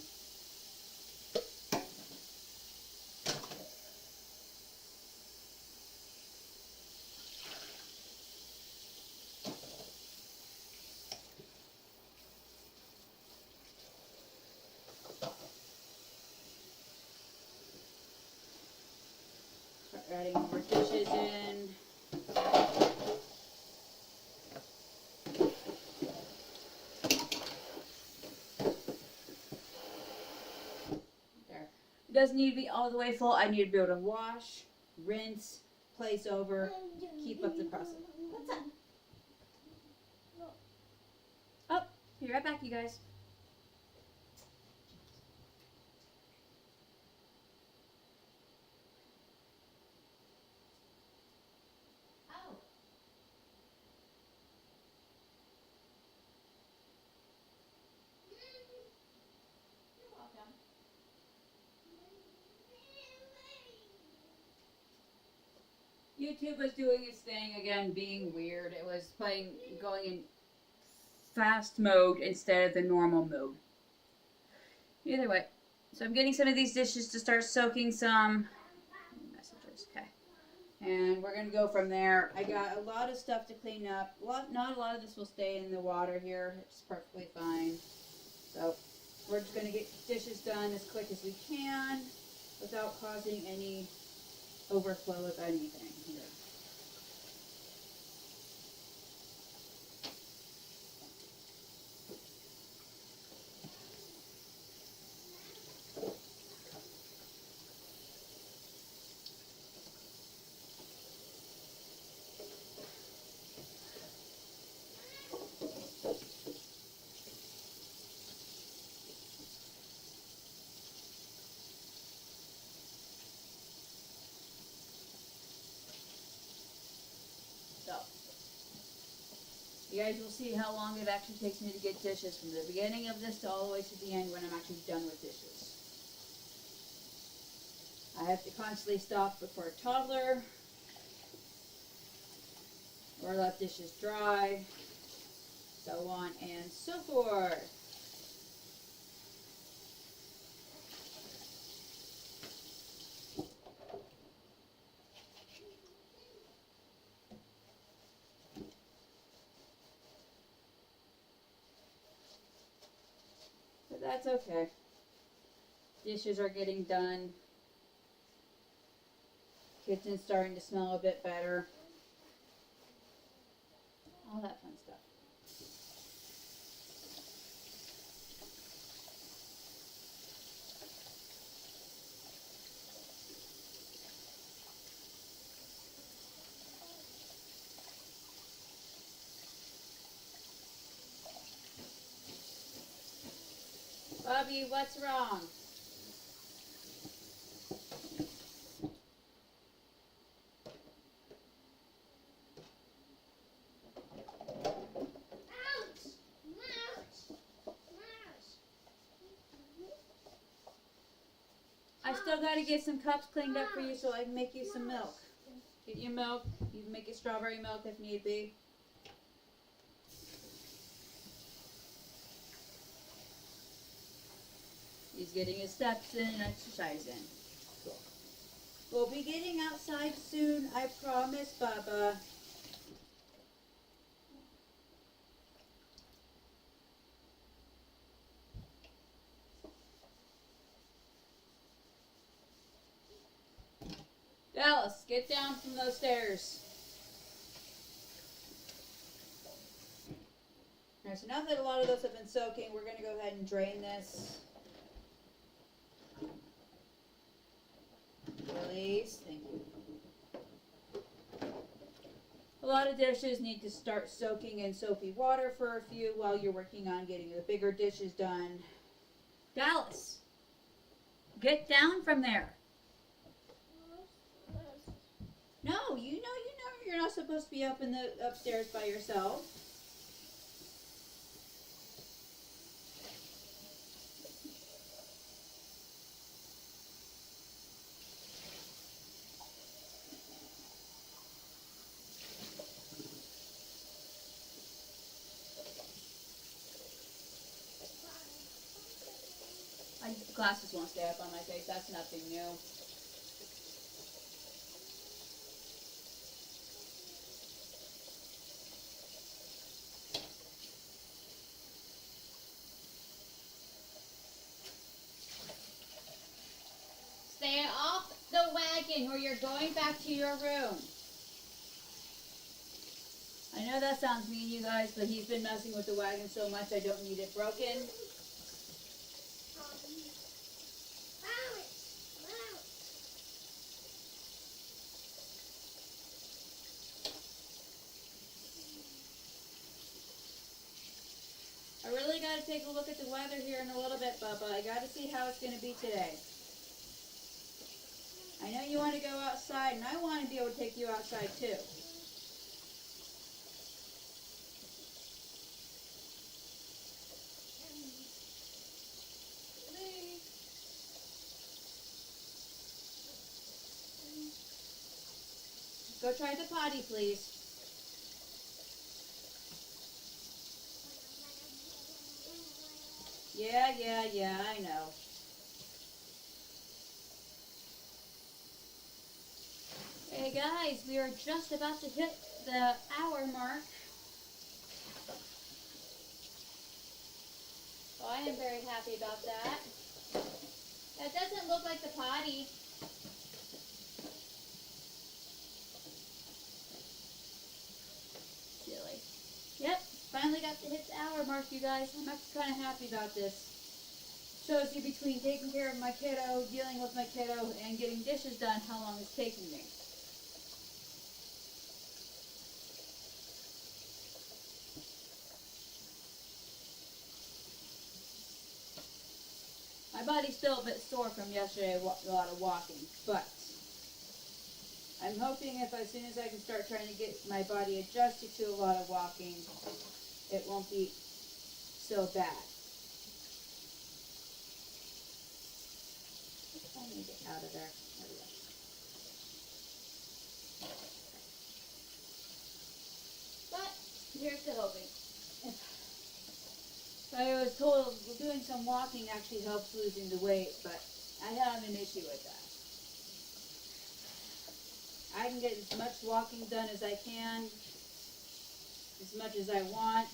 Start adding more dishes in. It doesn't need to be all the way full. I need to be able to wash, rinse, place over, keep up the process. What's up? Oh, be right back, you guys. Oh. You're welcome. YouTube was doing its thing again, being weird. It was going in fast mode instead of the normal mode. Either way, so I'm getting some of these dishes to start soaking some messages. Okay, and we're gonna go from there. I got a lot of stuff to clean up. Not a lot of this will stay in the water here. It's perfectly fine. So we're just gonna get dishes done as quick as we can without causing any overflow of anything here. You guys will see how long it actually takes me to get dishes from the beginning of this to all the way to the end when I'm actually done with dishes. I have to constantly stop before a toddler or let dishes dry, so on and so forth. But that's okay. Dishes are getting done. Kitchen's starting to smell a bit better. All that fun stuff. Bobby, what's wrong? I still gotta get some cups cleaned up for you so I can make you some milk. Get you milk. You can make it strawberry milk if need be. He's getting his steps in and exercise in. Cool. We'll be getting outside soon, I promise, Baba. Dallas, get down from those stairs. Alright, so now that a lot of those have been soaking, we're going to go ahead and drain this. Release. Thank you. A lot of dishes need to start soaking in soapy water for a few while you're working on getting the bigger dishes done. Dallas, get down from there. No, you know you're not supposed to be up in the upstairs by yourself. Glasses won't stay up on my face. That's nothing new. Stay off the wagon or you're going back to your room. I know that sounds mean, you guys, but he's been messing with the wagon so much I don't need it broken. I really got to take a look at the weather here in a little bit, Bubba. I got to see how it's going to be today. I know you want to go outside, and I want to be able to take you outside, too. Go try the potty, please. Yeah, I know. Hey guys, we are just about to hit the hour mark. So I am very happy about that. That doesn't look like the potty. Silly. Yep, finally got to hit the hour mark, you guys. I'm actually kind of happy about this. Shows you between taking care of my kiddo, dealing with my kiddo, and getting dishes done, how long it's taking me. My body's still a bit sore from yesterday, a lot of walking, but I'm hoping if as soon as I can start trying to get my body adjusted to a lot of walking, it won't be so bad. I need to get out of there. There we go. But here's the hoping. I was told doing some walking actually helps losing the weight, but I have an issue with that. I can get as much walking done as I can, as much as I want,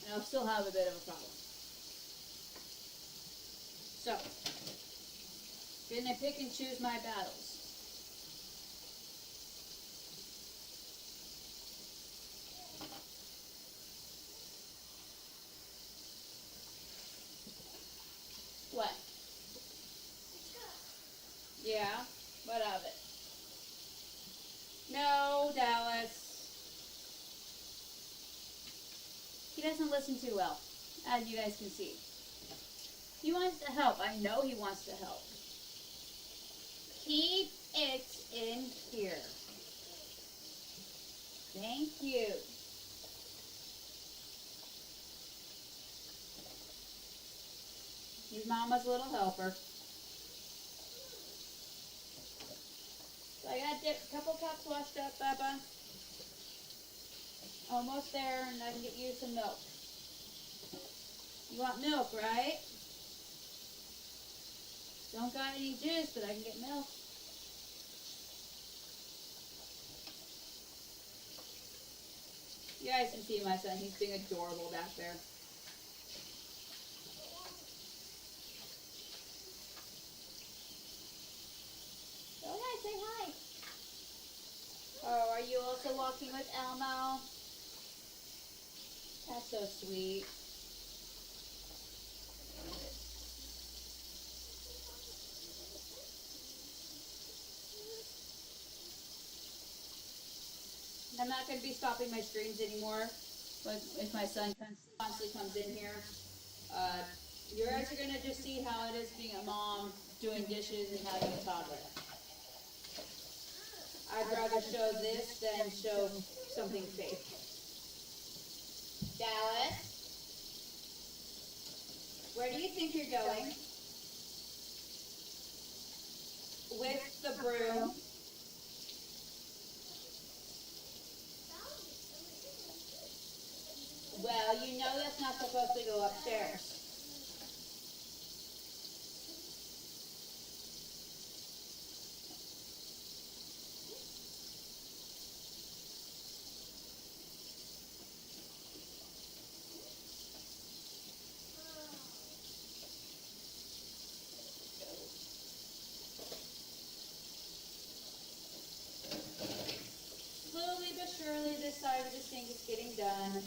and I'll still have a bit of a problem. So, gonna pick and choose my battles. What? Yeah, what of it? No, Dallas. He doesn't listen too well, as you guys can see. He wants to help. I know he wants to help. Keep it in here. Thank you. He's Mama's little helper. So I got a couple cups washed up, Bubba. Almost there, and I can get you some milk. You want milk, right? Don't got any juice, but I can get milk. You guys can see my son. He's being adorable back there. Go ahead, say hi. Oh, are you also walking with Elmo? That's so sweet. I'm not going to be stopping my streams anymore if my son constantly comes in here. You guys are going to just see how it is being a mom, doing dishes, and having a toddler. I'd rather show this than show something fake. Dallas, where do you think you're going? With the broom. Well, you know that's not supposed to go upstairs. Slowly but surely, this side of the sink is getting done.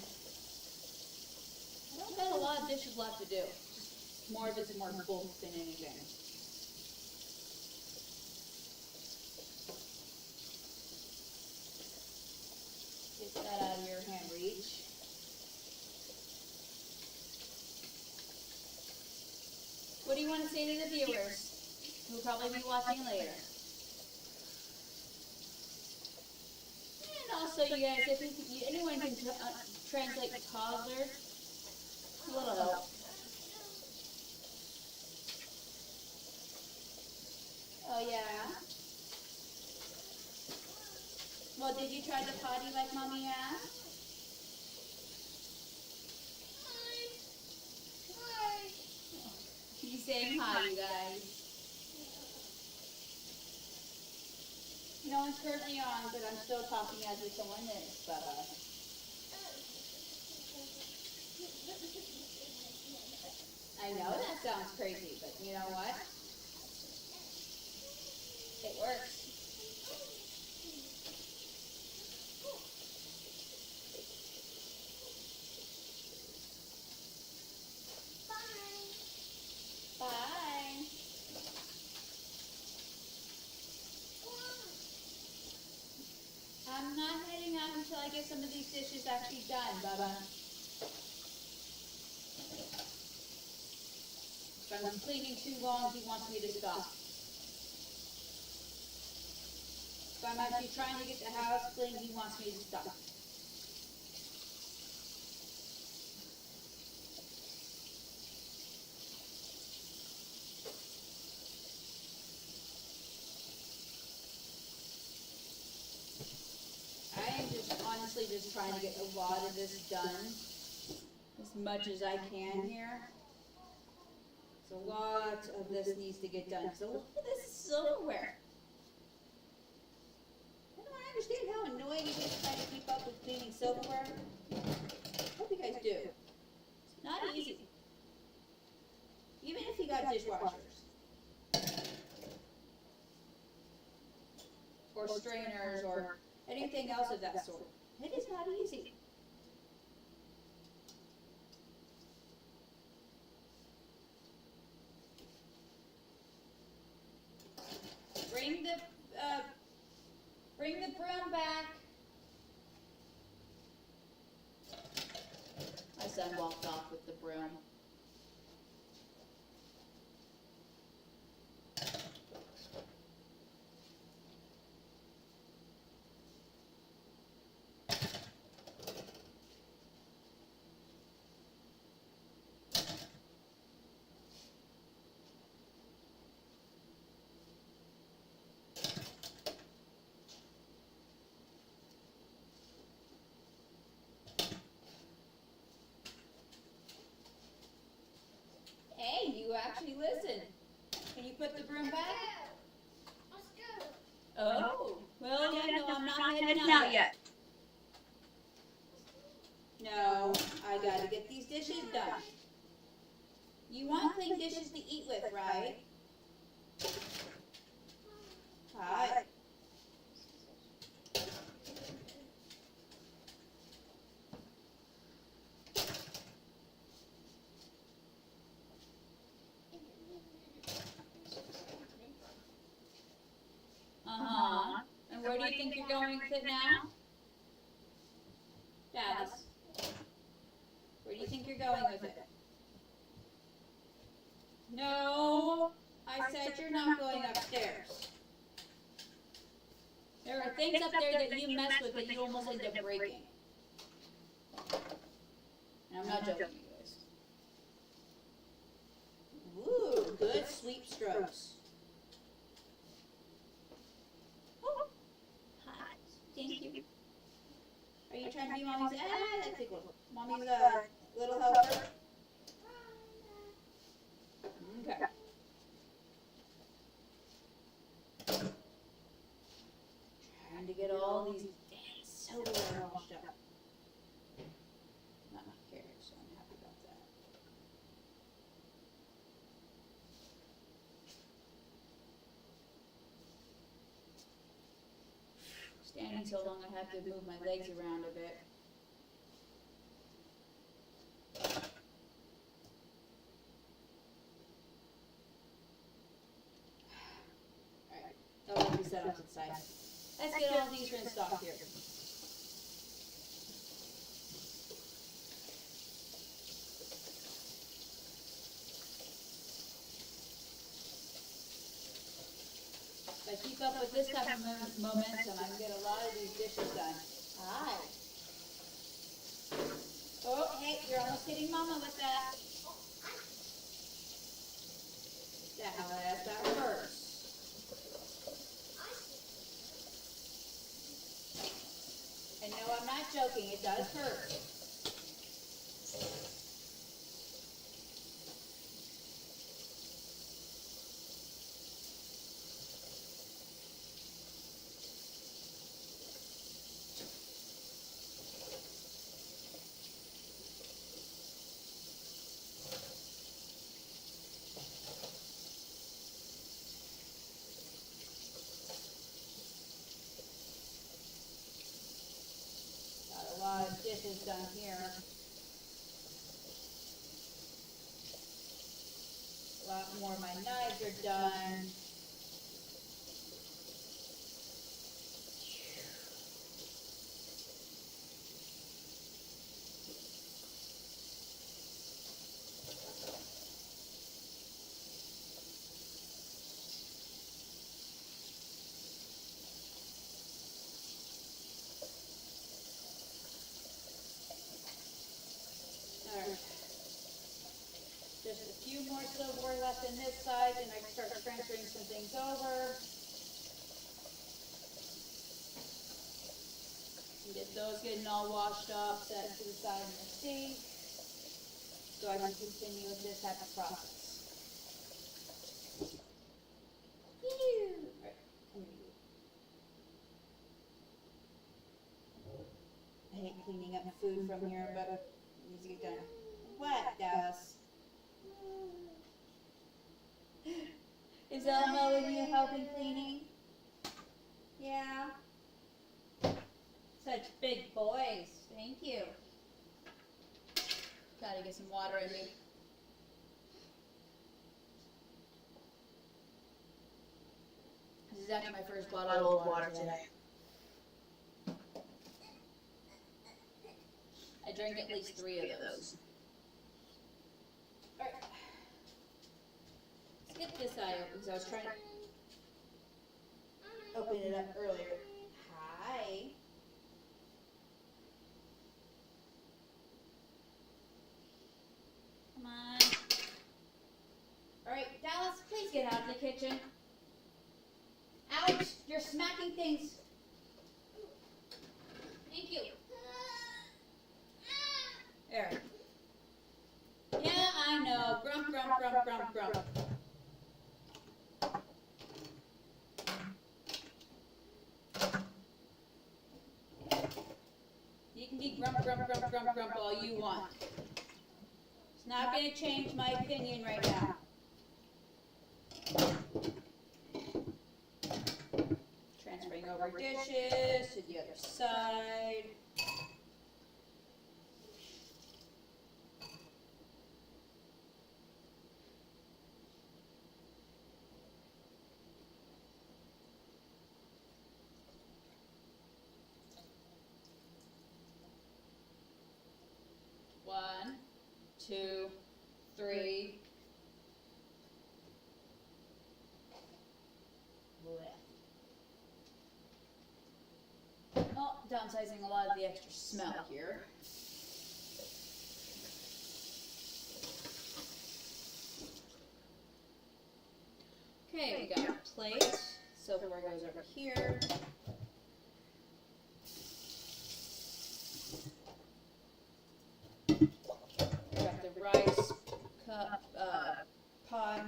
I don't got a lot of dishes left to do. More of it's more bulk than anything. Get that out of your hand reach. What do you want to say to the viewers who'll probably be watching later? And also, you guys, if anyone can translate toddler, a little help. Oh, yeah? Well, did you try the potty like Mommy asked? Hi. He's saying hi, you guys. No one's currently on, but I'm still talking as if someone is, Bubba. I know that sounds crazy, but you know what? It works. Bye. I'm not heading out until I get some of these dishes actually done, Bubba. If I'm cleaning too long, he wants me to stop. I'm actually trying to get the house clean, he wants me to stop. I am just honestly just trying to get a lot of this done as much as I can here. So a lot of this needs to get done. So look at this silverware. I don't understand how annoying it is trying to keep up with cleaning silverware. Hope you guys do. It's not easy. Even if you got dishwashers. Or strainers or anything else of that sort. It is not easy. Bring the broom back. My son walked off with the broom. Hey, you actually listen. Can you put the broom back? Let's go. Oh, well, yeah, no, I'm not heading heading out yet. No, I gotta get these dishes done. You want clean dishes to eat with, right? Hi. Uh-huh. And where do you think you're going with it now? Dallas. Where do you think you're going with it? No, I said you're not going upstairs. There are things up there that you mess with that you almost end up breaking. And I'm not joking, you guys. Ooh, good sweep strokes. Oh, hot. Thank you. Are you trying to be mommy's? That tickles. Mommy's little helper. Okay. Trying to get all these damn silverware washed up. Not enough carrots, so I'm happy about that. Standing so long, I have to move my legs around a bit. Alright, that will be set up to the side. Let's get all these rinsed off here. If I keep up with this type of momentum, I can get a lot of these dishes done. Hi. Oh, hey, you're almost hitting Mama with that. That hurts. And no, I'm not joking, it does hurt. Got a lot of dishes done here. A lot more of my knives are done. still have more left in this side, and I can start transferring some things over. Get those getting all washed up, set to the side in the sink, so I can continue with this happy process. I hate cleaning up food from here, but it needs to get done. What, Dallas? Is Elmo and you helping cleaning? Yeah. Such big boys. Thank you. Gotta get some water in me. This is actually my first bottle of water today. I drank at least 3 of those. Alright. Let's get this eye open because I was trying to open it up earlier. Hi. Come on. Alright, Dallas, please get out of the kitchen. Ouch! You're smacking things. Thank you. There. Yeah, I know. Grump, grump, grump, grump, grump. You can be grump, grump, grump, grump, grump all you want. It's not going to change my opinion right now. Transferring over dishes to the other side. One, 2, 3. Oh, downsizing a lot of the extra smell here. Okay, we got a plate. Silverware goes over here. Got the rice cup, pot,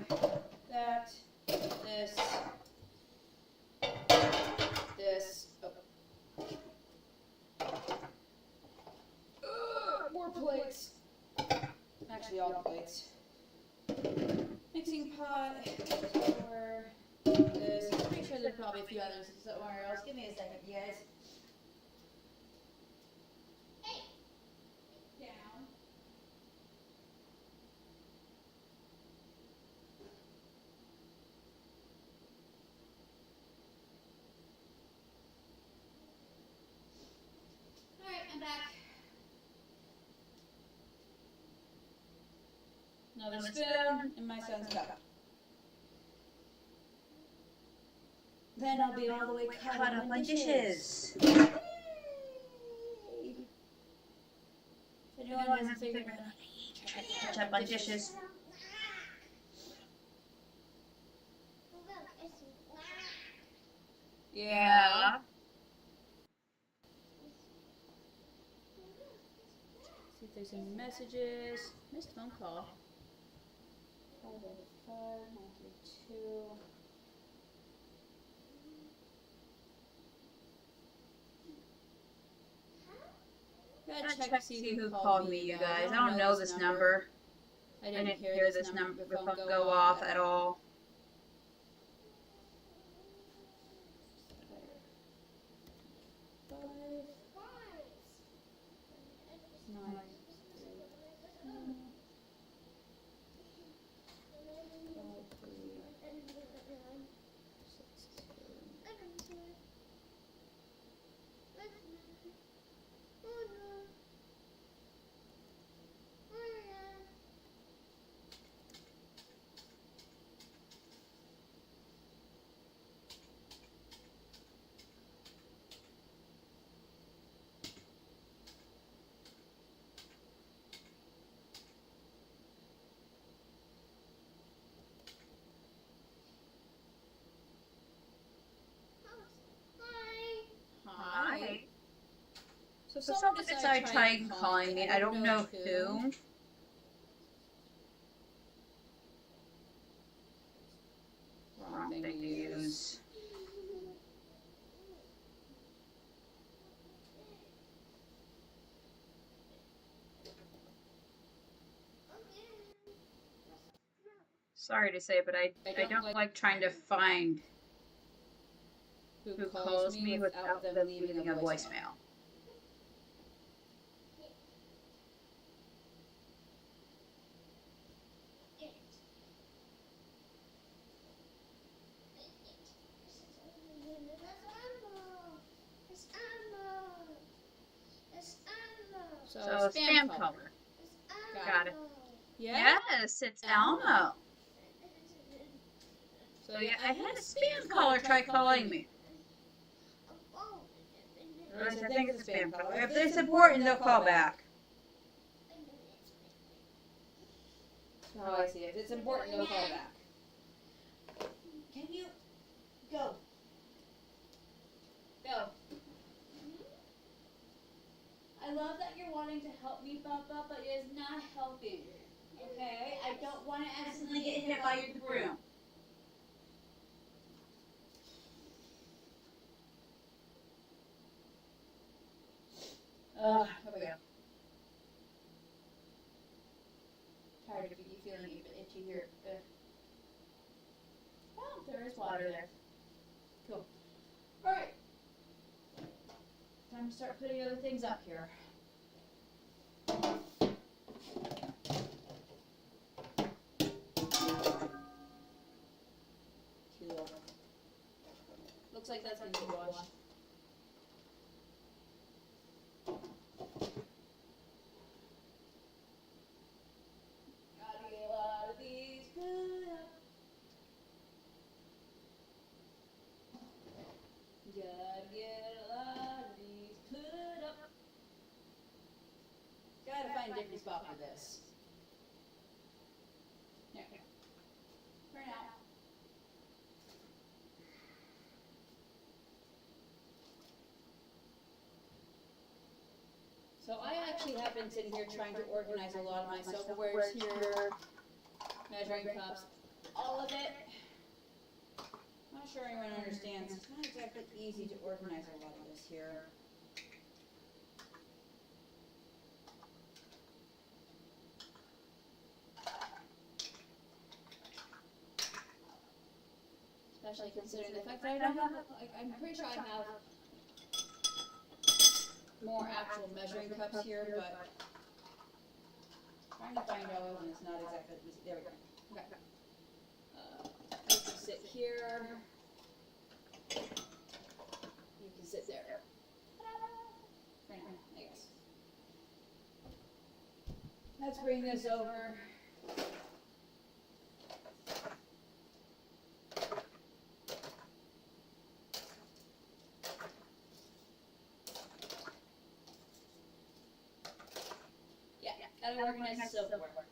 that, this, more plates. Actually, all plates. Mixing pot, for this. I'm pretty sure there's probably a few others somewhere else. Give me a second, you guys. Hey! Down. Alright, I'm back. Another spoon in my son's cup. Then I'll be all the way caught up on dishes. Yay! If anyone hasn't figured out, try to catch up on dishes. Yeah. See if there's any messages. Missed phone call. 585-932. Gotta check to see who called me, you guys. I don't know this number. I didn't hear this number phone go off at all. So someone decided trying calling me. I don't know who. Wrong thing to use. Sorry to say, but I don't like trying to find who calls me without them leaving a voicemail. So spam caller. Got it. Yeah? Yes, it's Elmo. So yeah, I had a spam caller try calling me. Or at least I think it's a spam caller. If it's important, they'll call back. Oh, I see. If it's important, they'll call back. Can you go? Go. I love that you're wanting to help me, Papa, but it is not helping. Okay? I don't want to accidentally get hit by your broom. Here we go. Tired of you feeling a bit itchy here. Oh, there is water there. Cool. Alright. Time to start putting other things up here. Cool. Looks like that's gonna be washed. Gotta get a lot of these put up. Gotta get a lot of these put up. Gotta find a different spot for this. There. Turn out. So I actually have been sitting here trying to organize a lot of my silverwares here, measuring cups, all of it. Not sure anyone understands. It's not exactly easy to organize a lot of this here. Especially considering the fact that I don't have, like, I'm pretty sure I have more actual measuring cups here, but trying to find all of them is not exactly easy. There we go. Okay. You can sit here. You can sit there. Right now, I guess. Let's bring this over. Gotta organize the silverware.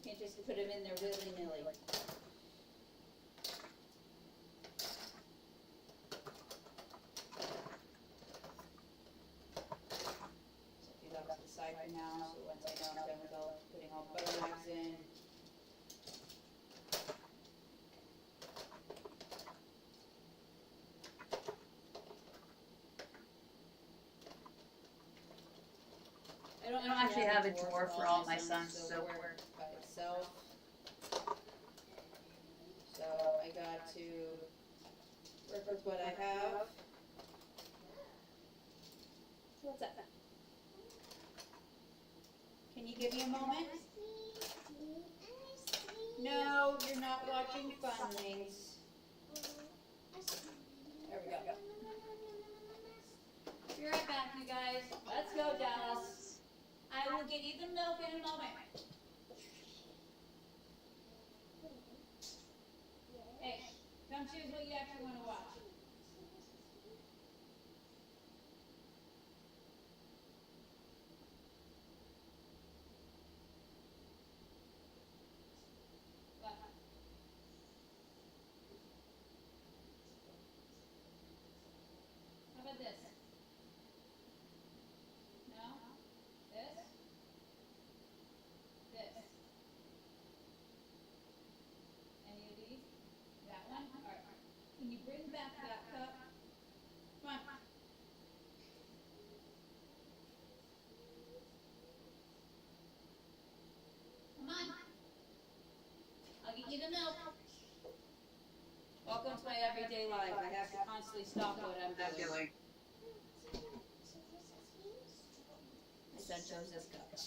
Can't just put them in there willy-nilly. Set these off to the side for now, so once I know I'm done with all putting all butter knives in. I don't actually have a drawer for all my son's silverware by itself. So I got to work with what I have. So what's that? Can you give me a moment? No, you're not watching Funlings. There we go. Be right back, you guys. Let's go, Dallas. I will get you the milk in a moment. Hey, come choose what you actually want to watch. What? How about this? get you the milk. Welcome to my everyday life. I have to constantly stop what I'm doing. My son chose this cup.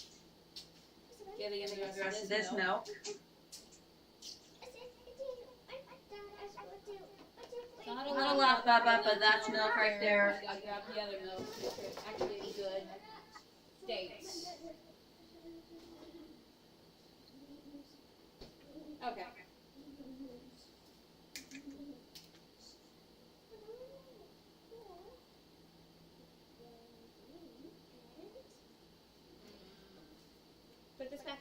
Giving him the rest of this milk. Not a lot, but that's milk right there. I grabbed the other milk, which are actually in good states. Okay. Put this back.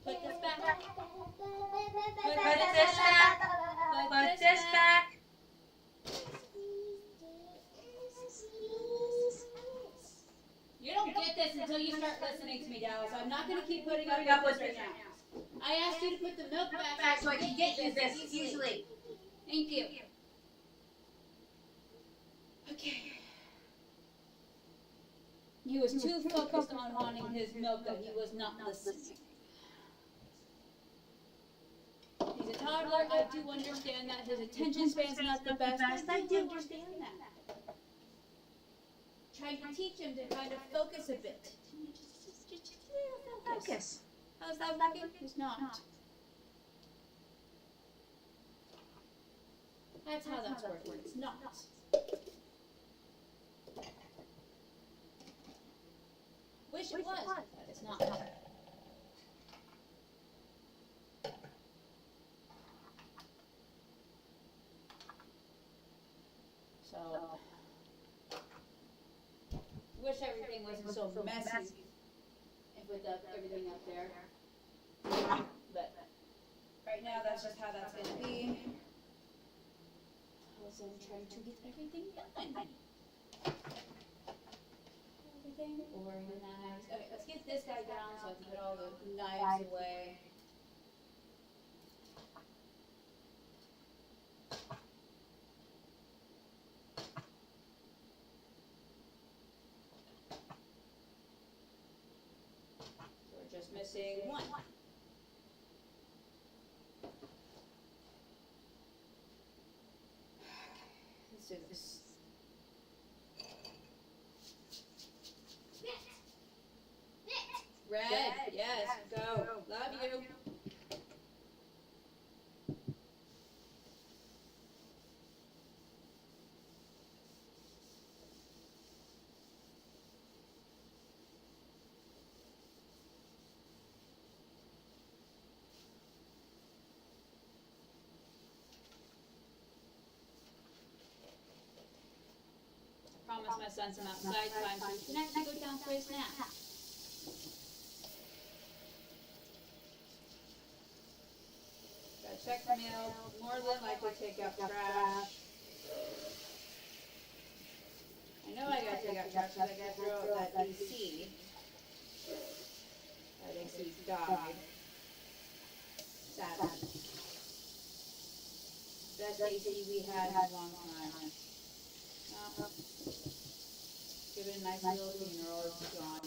Put this back. Put this back. Put this back. You don't get this until you start listening to me, Dallas. I'm not going to keep putting up with this right now. I asked you to put the milk back so I can get you this easily. Thank you. Okay. He was too focused on wanting his milk that he was not listening. He's a toddler. I do understand that. His attention span's not the best. I do understand that. Trying to teach him to kind of focus a bit. Just focus. How's that working? It's not. That's how that's working. It's not. Wish it was, but it's not. So, wish everything wasn't so messy and with everything up there. But right now, that's just how that's going to be. I was trying to get everything done. Everything organized. Okay, let's get this guy down so I can put all the knives away. So we're just missing one. Let's do this. Red, yes, go. Love you. I promised my son some outside time so he can actually go down for his nap. Check the mail, more than likely take out trash. I know I gotta take out trash because I gotta throw out that AC. That AC's died. Sadly. Best AC we had in a long time. Well, give it a nice little cleaner or it's gone.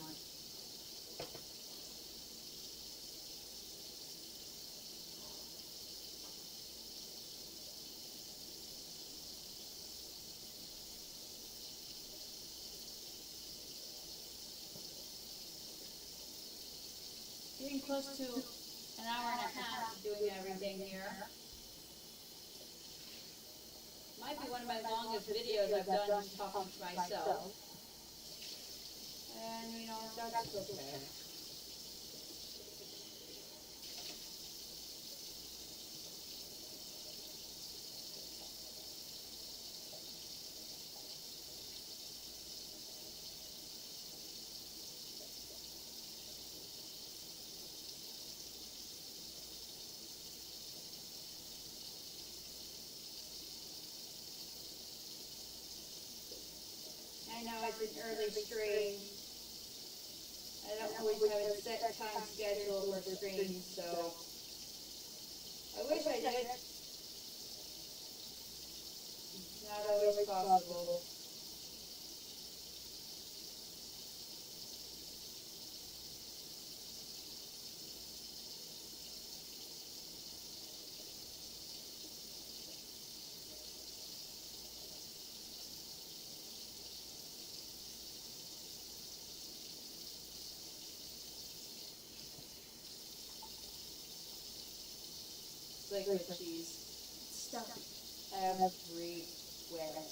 Getting close to an hour and a half of doing everything here. Might be one of my longest videos I've done just talking to myself. And you know, that's okay. I know it's an early stream. I don't always have a set time schedule for streams, so I wish I did. Not always possible. liquid cheese. Stuff everywhere.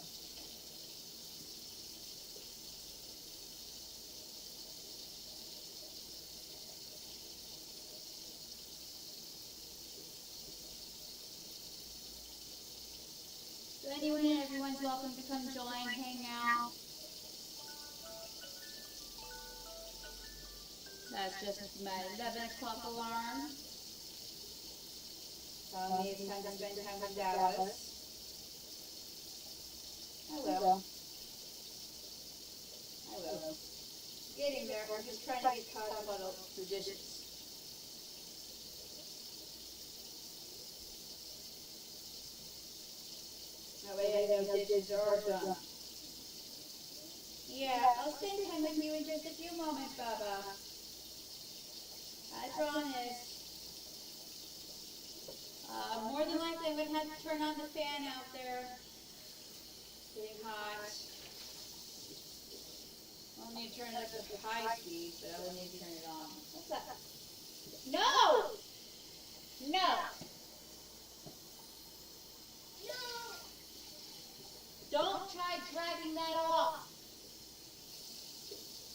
So everyone's welcome to come join, hang out. That's just my 11 o'clock alarm. Telling me it's time to spend time with Dallas. I will. Getting there. We're just trying to get caught up on the dishes. That way I know dishes are done. Yeah, I'll spend time with you in just a few moments, Baba. I promise. More than likely, I'm going to have to turn on the fan out there. Getting hot. I'll need to turn it up to high speed, but I will need to turn it on. What's that? No! No! Don't try dragging that off.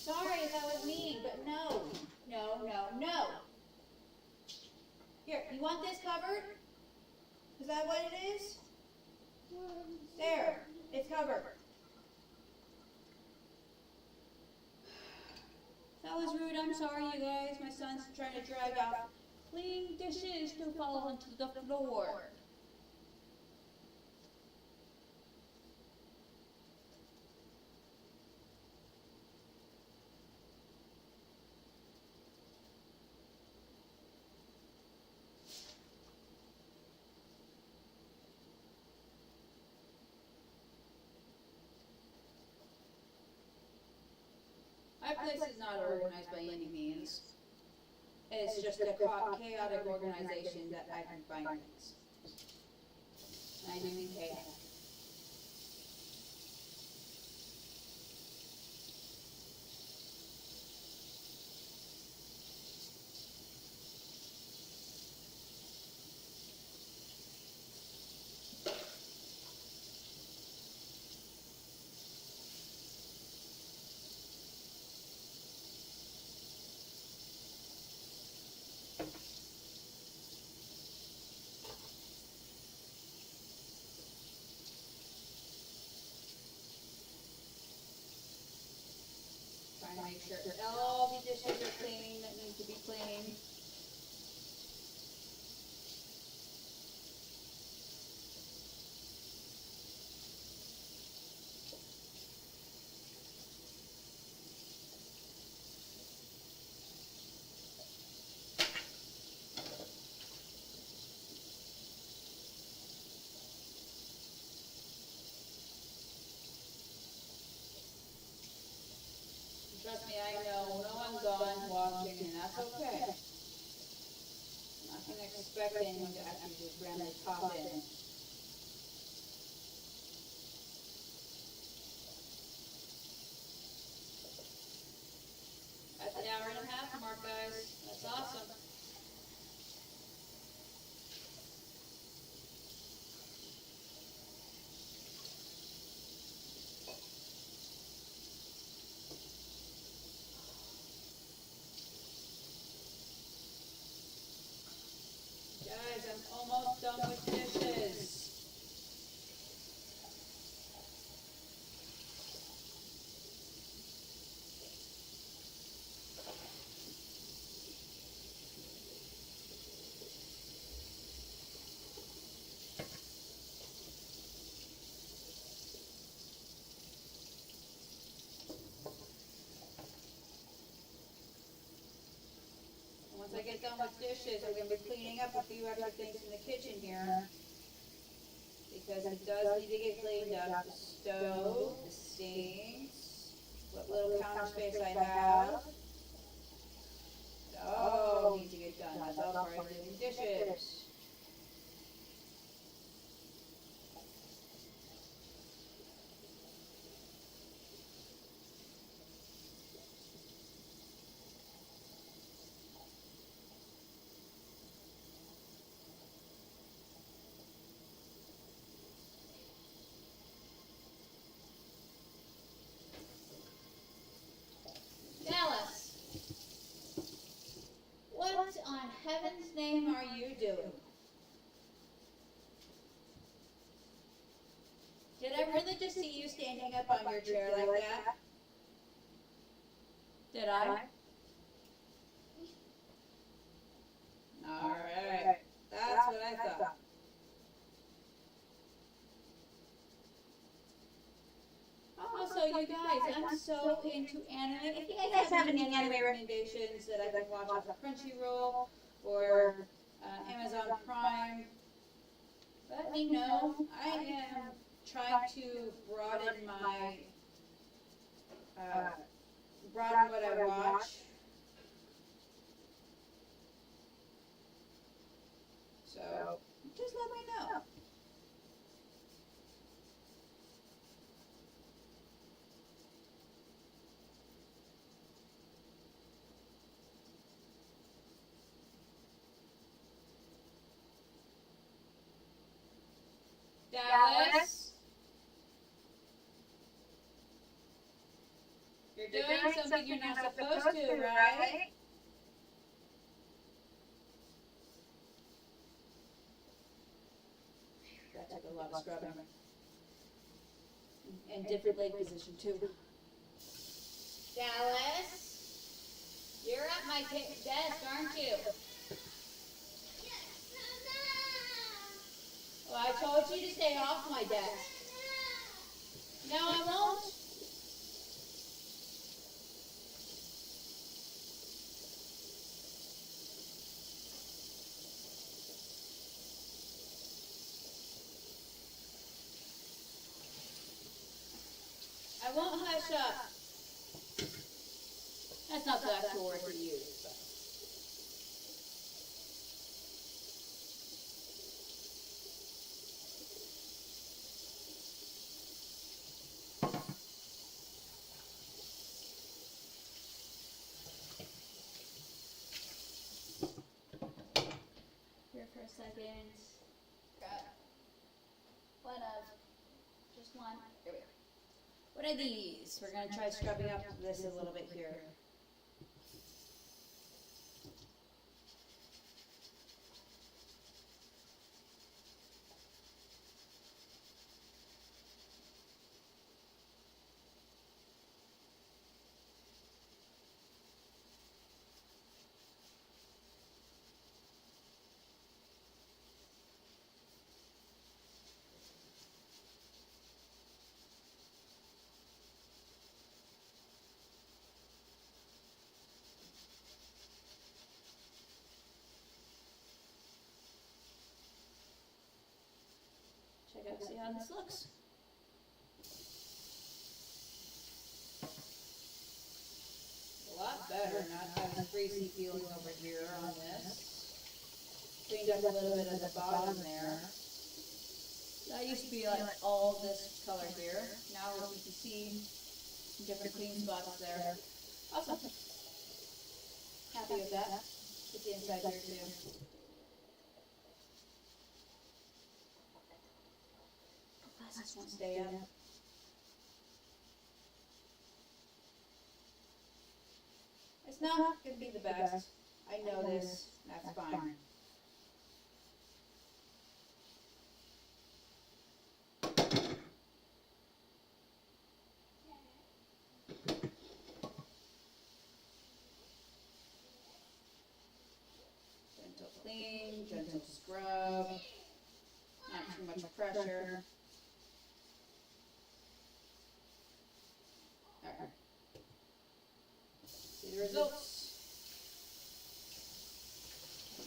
Sorry if I was mean, but no. No. Here, you want this covered? Is that what it is? There, it's covered. That was rude, I'm sorry you guys. My son's trying to drag out clean dishes to fall onto the floor. My place is not organized by any means. It's just a chaotic organization that I can find things. And I do mean chaotic. Trying to make sure all the dishes are clean that need to be clean. Trust me, I know no one's on watching, and that's okay. I'm not going to expect anyone to actually just randomly pop in. That's an hour and a half mark, guys. That's awesome. Guys, I'm almost done with dishes. Once I get done with dishes, I'm going to be cleaning up a few extra things in the kitchen here. Because it does need to get cleaned up. The stove, the sinks, what little counter space I have. Oh, needs to get done. That's all part of doing dishes. your chair like that? Did I? Alright. That's what I thought. Also, you guys, I'm so into anime. If you guys have any anime recommendations that I can watch off of Crunchyroll or Amazon Prime, let me know. I am trying to broaden my broaden what I watch. So just let me know. Dallas, you're doing something you're not supposed to, right? That took a lot of scrubbing. And different leg position too. Dallas, you're at my desk, aren't you? Well, I told you to stay off my desk. No, I won't. I won't hush up. That's not the actual word to use, but. Here for a second. Got one of, just one. There we go. What are these? We're going to try scrubbing up this a little bit here. Check out, see how this looks. A lot better, not as greasy feeling over here on this. Cleaned up a little bit at the bottom there. That used to be like all this color here. Now you can see different clean spots there. Awesome. Happy with that. Get the inside here too. Glasses won't stay up. It's not going to be the best. I know this. That's fine. Gentle clean, gentle scrub. Not too much pressure. Alright. See the results.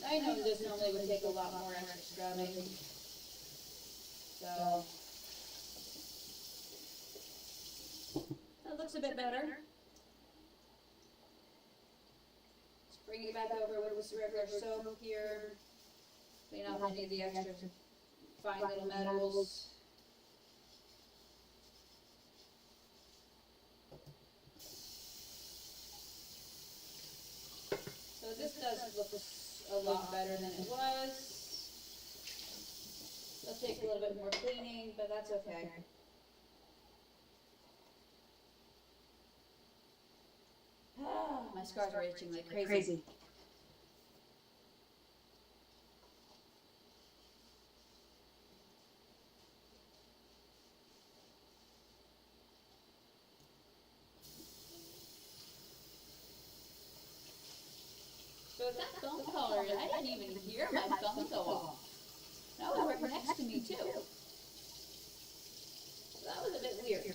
I know this normally would take a lot more extra scrubbing. So that looks a bit better. Let's bring it back over with the regular soap here. Clean off any of the extra fine little metals. So this does look a lot better than it was. It'll take a little bit more cleaning, but that's okay. My scars are itching like crazy. So with that phone caller, I didn't even hear my phone go off. That was right next to me too. So that was a bit weird.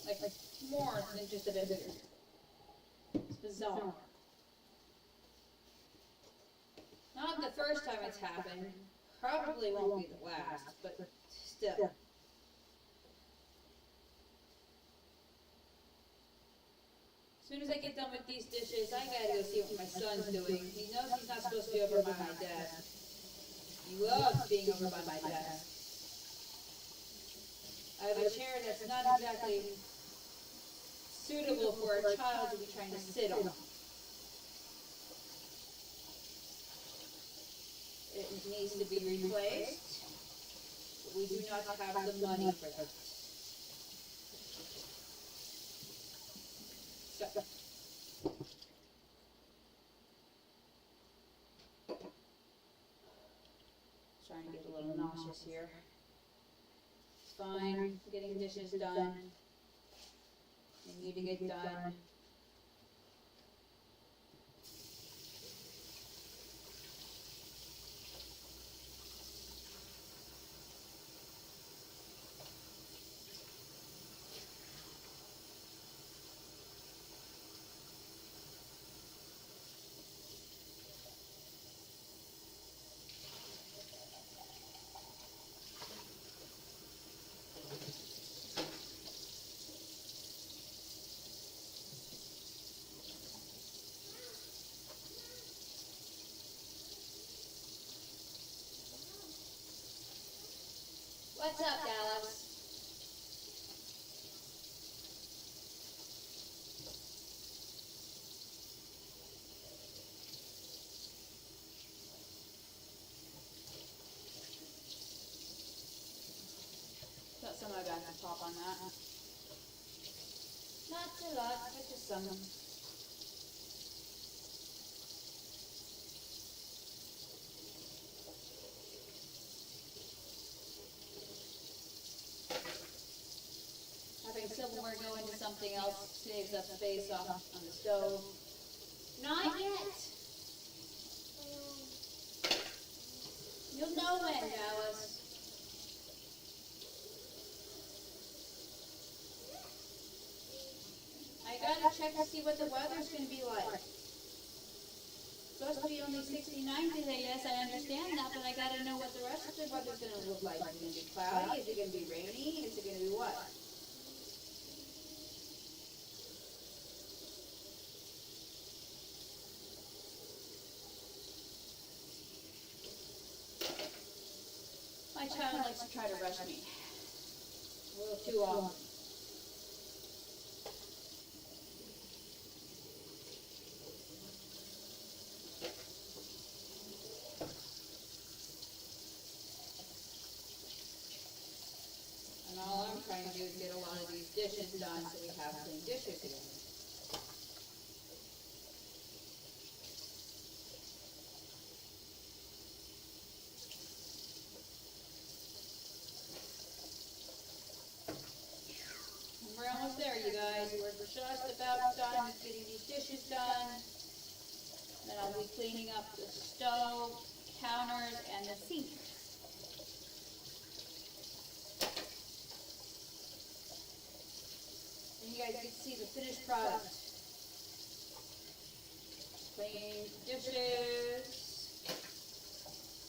Like more than just a bit weird. It's bizarre. Not the first time it's happened. Probably won't be the last, but still. As soon as I get done with these dishes, I gotta go see what my son's doing. He knows he's not supposed to be over by my desk. He loves being over by my desk. I have a chair that's not exactly suitable for a child to be trying to sit on. It needs to be replaced. But we do not have the money for that. So. Starting to get a little nauseous here. It's fine. Getting dishes done. They need to get done. What's up, Dallas? Got some of my back and pop on that. Not a lot, but just some. Having silverware go into something else saves up space off on the stove. Not yet. You'll know when, Dallas. I gotta check to see what the weather's gonna be like. Supposed to be only 69 today, yes, I understand that, but I gotta know what the rest of the weather's gonna look like. Is it gonna be cloudy? Is it gonna be rainy? Is it gonna be what? My child likes to try to rush me. A little too often. And all I'm trying to do is get a lot of these dishes done so we have clean dishes again. We're almost there, you guys. We're just about done with getting these dishes done. Then I'll be cleaning up the stove, counters, and the sink. And you guys get to see the finished product. Clean dishes,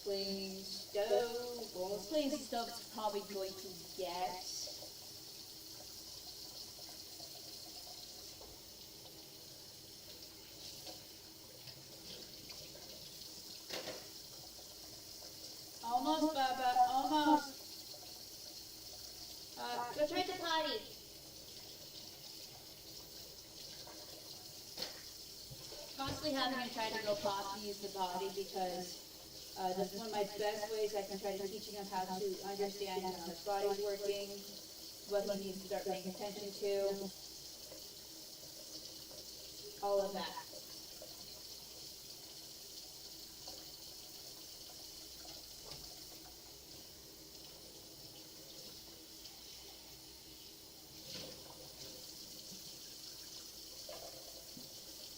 clean stove. Well, as clean as the stove is probably going to get. Almost, Baba, almost. Go try the potty. Constantly having him try to go use the potty because that's one of my best ways I can try to teach him how to understand how his body's working, what he needs to start paying attention to, all of that.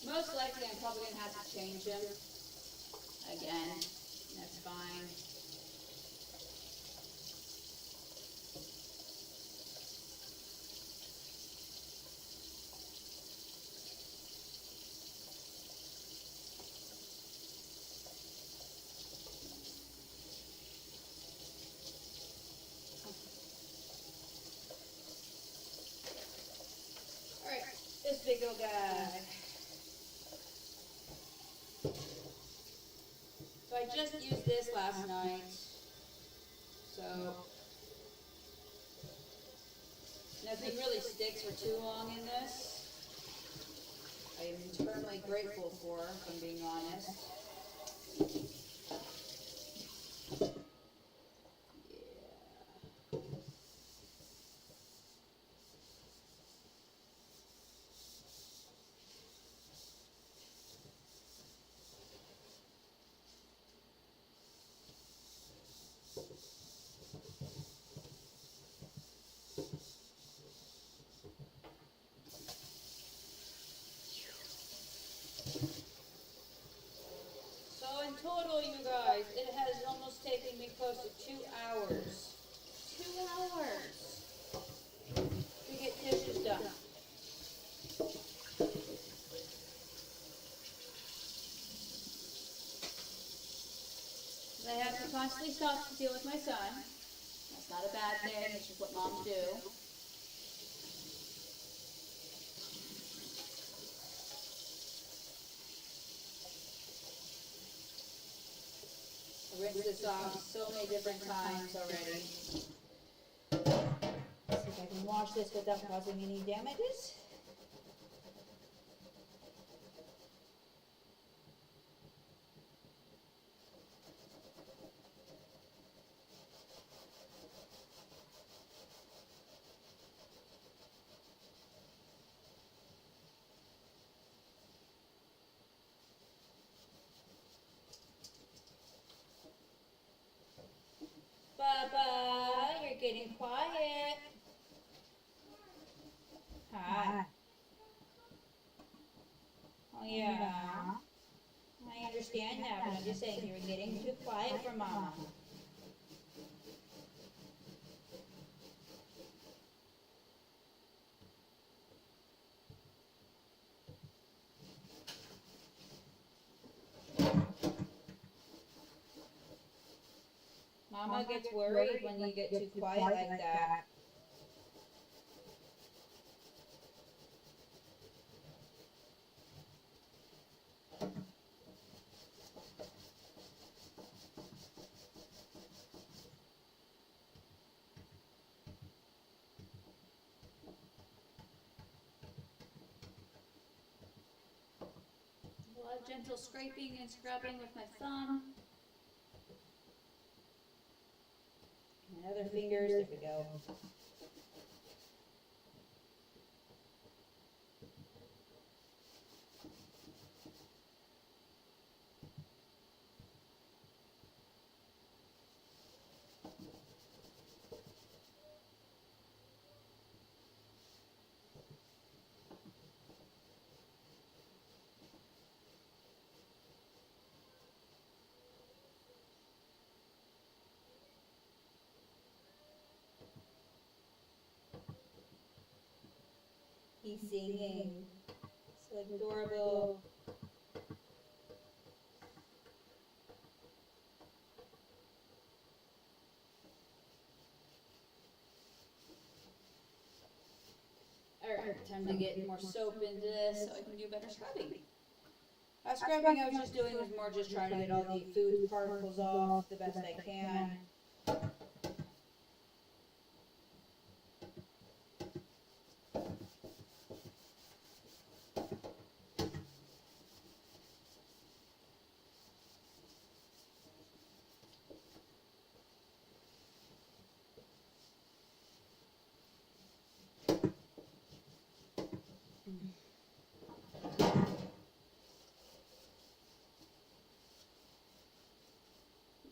Most likely I'm probably going to have to change them again. That's fine. Alright, this big old guy. So I just used this last night. So nothing really sticks for too long in this. I am eternally grateful for, if I'm being honest. Yeah. So in total, you guys, it has almost taken me close to 2 hours. 2 hours to get dishes done. I have to constantly stop to deal with my son. That's not a bad thing, it's just what moms do. I rinsed this off so many different times already. Let's see if I can wash this without causing any damages. Baba, you're getting quiet. Hi. Oh yeah. I understand that, but I'm just saying you're getting too quiet for Mama. Mama gets worried when you get too quiet like that. A lot of gentle scraping and scrubbing with my thumb. My other fingers, there we go. He's singing. So adorable. Alright, time to get more soap into this so I can do better scrubbing. Scrubbing I was just doing was more just trying to get all the food particles off the best I can.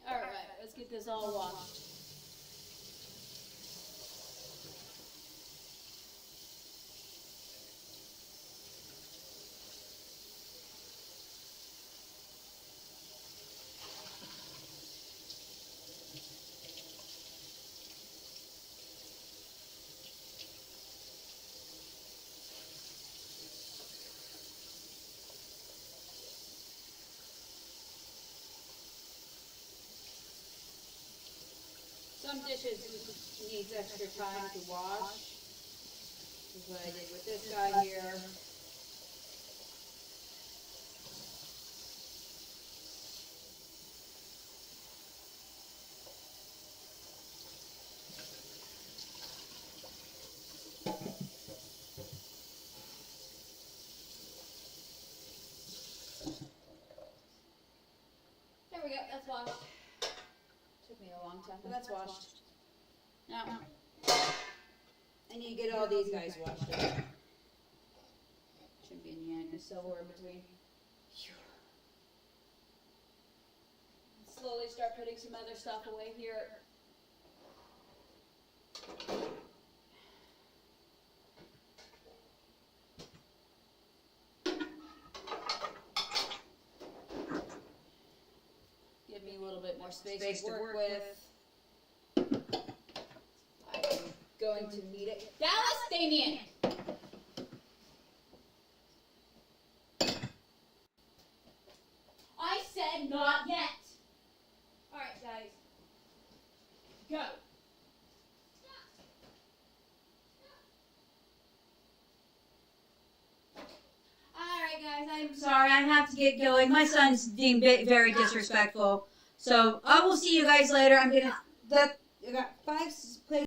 Alright, let's get this all washed. some dishes needs extra time to wash. This is what I did with this guy here. There we go, that's washed. Took me a long time, but that's washed. Now, I need to get all these guys washed up. Shouldn't be any hand, there's silver in between. Slowly start putting some other stuff away here. Give me a little bit more space to work with. I'm going to need it. Dallas, Damien! I said not yet. Alright, guys. Go. Alright, guys, I'm Sorry, I have to get going. My son's being very disrespectful. So I will see you guys later. I got 5 plates.